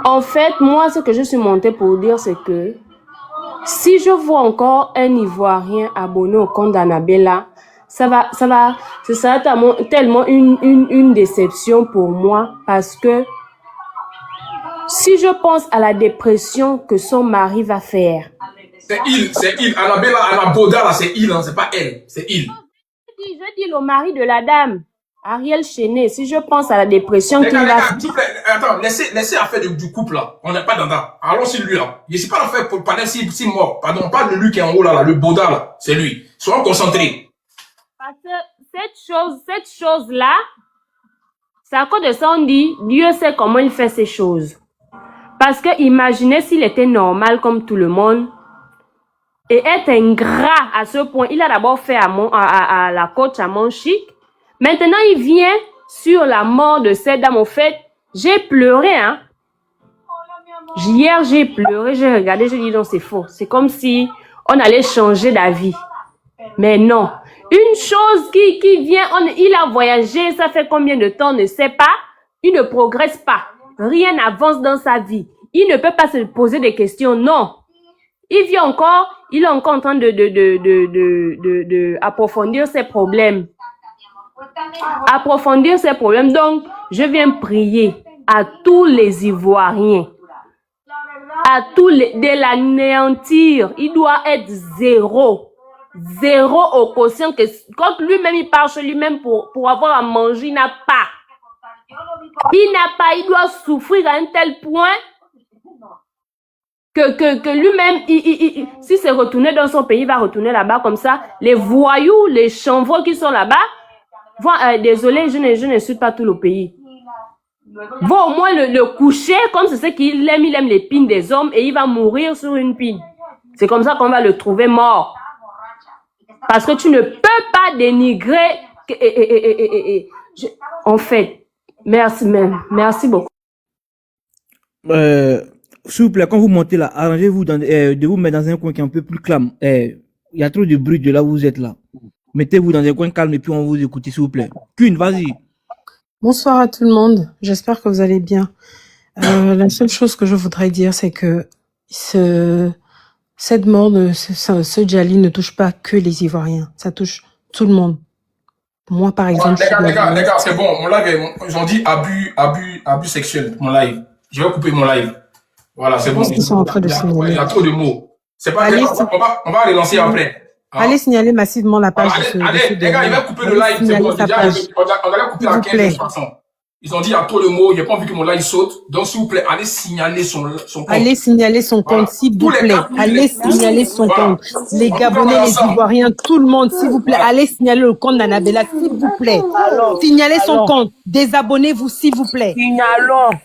En fait, moi, ce que je suis montée pour dire, c'est que si je vois encore un Ivoirien abonné au compte d'Annabella, ce sera tellement une déception pour moi parce que si je pense à la dépression que son mari va faire. C'est il. Annabella, Anna Boda, là, c'est il, hein, c'est pas elle, c'est il. Je dis le mari de la dame, Ariel Chenet, si je pense à la dépression qu'il va faire. Attends, laissez l'affaire du couple là. On n'est pas dans ça. Allons sur lui là. Je ne sais pas l'affaire pour parler si mort. Pardon, on parle de lui qui est en haut là, le Boda là. C'est lui. Soyons concentrés. Parce que cette chose-là, c'est à cause de ça on dit, Dieu sait comment il fait ces choses. Parce que imaginez s'il était normal comme tout le monde et être ingrat à ce point. Il a d'abord fait à la coach à Monchique. Maintenant, il vient sur la mort de cette dame. En fait, j'ai pleuré, hein. Hier, j'ai pleuré, j'ai regardé, j'ai dit non, c'est faux. C'est comme si on allait changer d'avis. Mais non. Une chose qui vient, il a voyagé, ça fait combien de temps, on ne sait pas. Il ne progresse pas. Rien n'avance dans sa vie. Il ne peut pas se poser des questions, non. Il est encore en train de approfondir ses problèmes. Donc, je viens prier à tous les Ivoiriens, de l'anéantir. Il doit être zéro au quotient que quand lui-même il part chez lui-même pour avoir à manger, il n'a pas. Il doit souffrir à un tel point que lui-même, si c'est retourné dans son pays, il va retourner là-bas comme ça. Les voyous, les chanvreux qui sont là-bas, désolé, je n'insulte pas tout le pays. Vont au moins le coucher comme c'est ce qu'il aime, il aime les pines des hommes et il va mourir sur une pine. C'est comme ça qu'on va le trouver mort. Parce que tu ne peux pas dénigrer. En fait, merci beaucoup. S'il vous plaît, quand vous montez là, arrangez-vous de vous mettre dans un coin qui est un peu plus calme. Il y a trop de bruit de là où vous êtes là. Mettez-vous dans un coin calme et puis on va vous écouter, s'il vous plaît. Queen, vas-y. Bonsoir à tout le monde. J'espère que vous allez bien. La seule chose que je voudrais dire, c'est que cette mort de ce Djali ne touche pas que les Ivoiriens. Ça touche tout le monde. Moi, par exemple... Les gars, c'est bon. Mon live, j'en dis abus sexuel. Mon live. Je vais couper mon live. Voilà, c'est bon. Il y a trop de mots. C'est pas grave. On va les lancer après. Allez signaler massivement la page. Allez, les gars, il va couper le live. C'est bon. On allait couper la 15 de toute façon. Ils ont dit à trop de mots, il n'y a pas envie que mon live saute. Donc, s'il vous plaît, allez signaler son compte. Allez signaler son compte, s'il vous plaît. Allez signaler son compte. Les Gabonais, les Ivoiriens, tout le monde, s'il vous plaît. Allez signaler le compte d'Annabella, s'il vous plaît. Signalez son compte. Désabonnez-vous, s'il vous plaît. Signalons.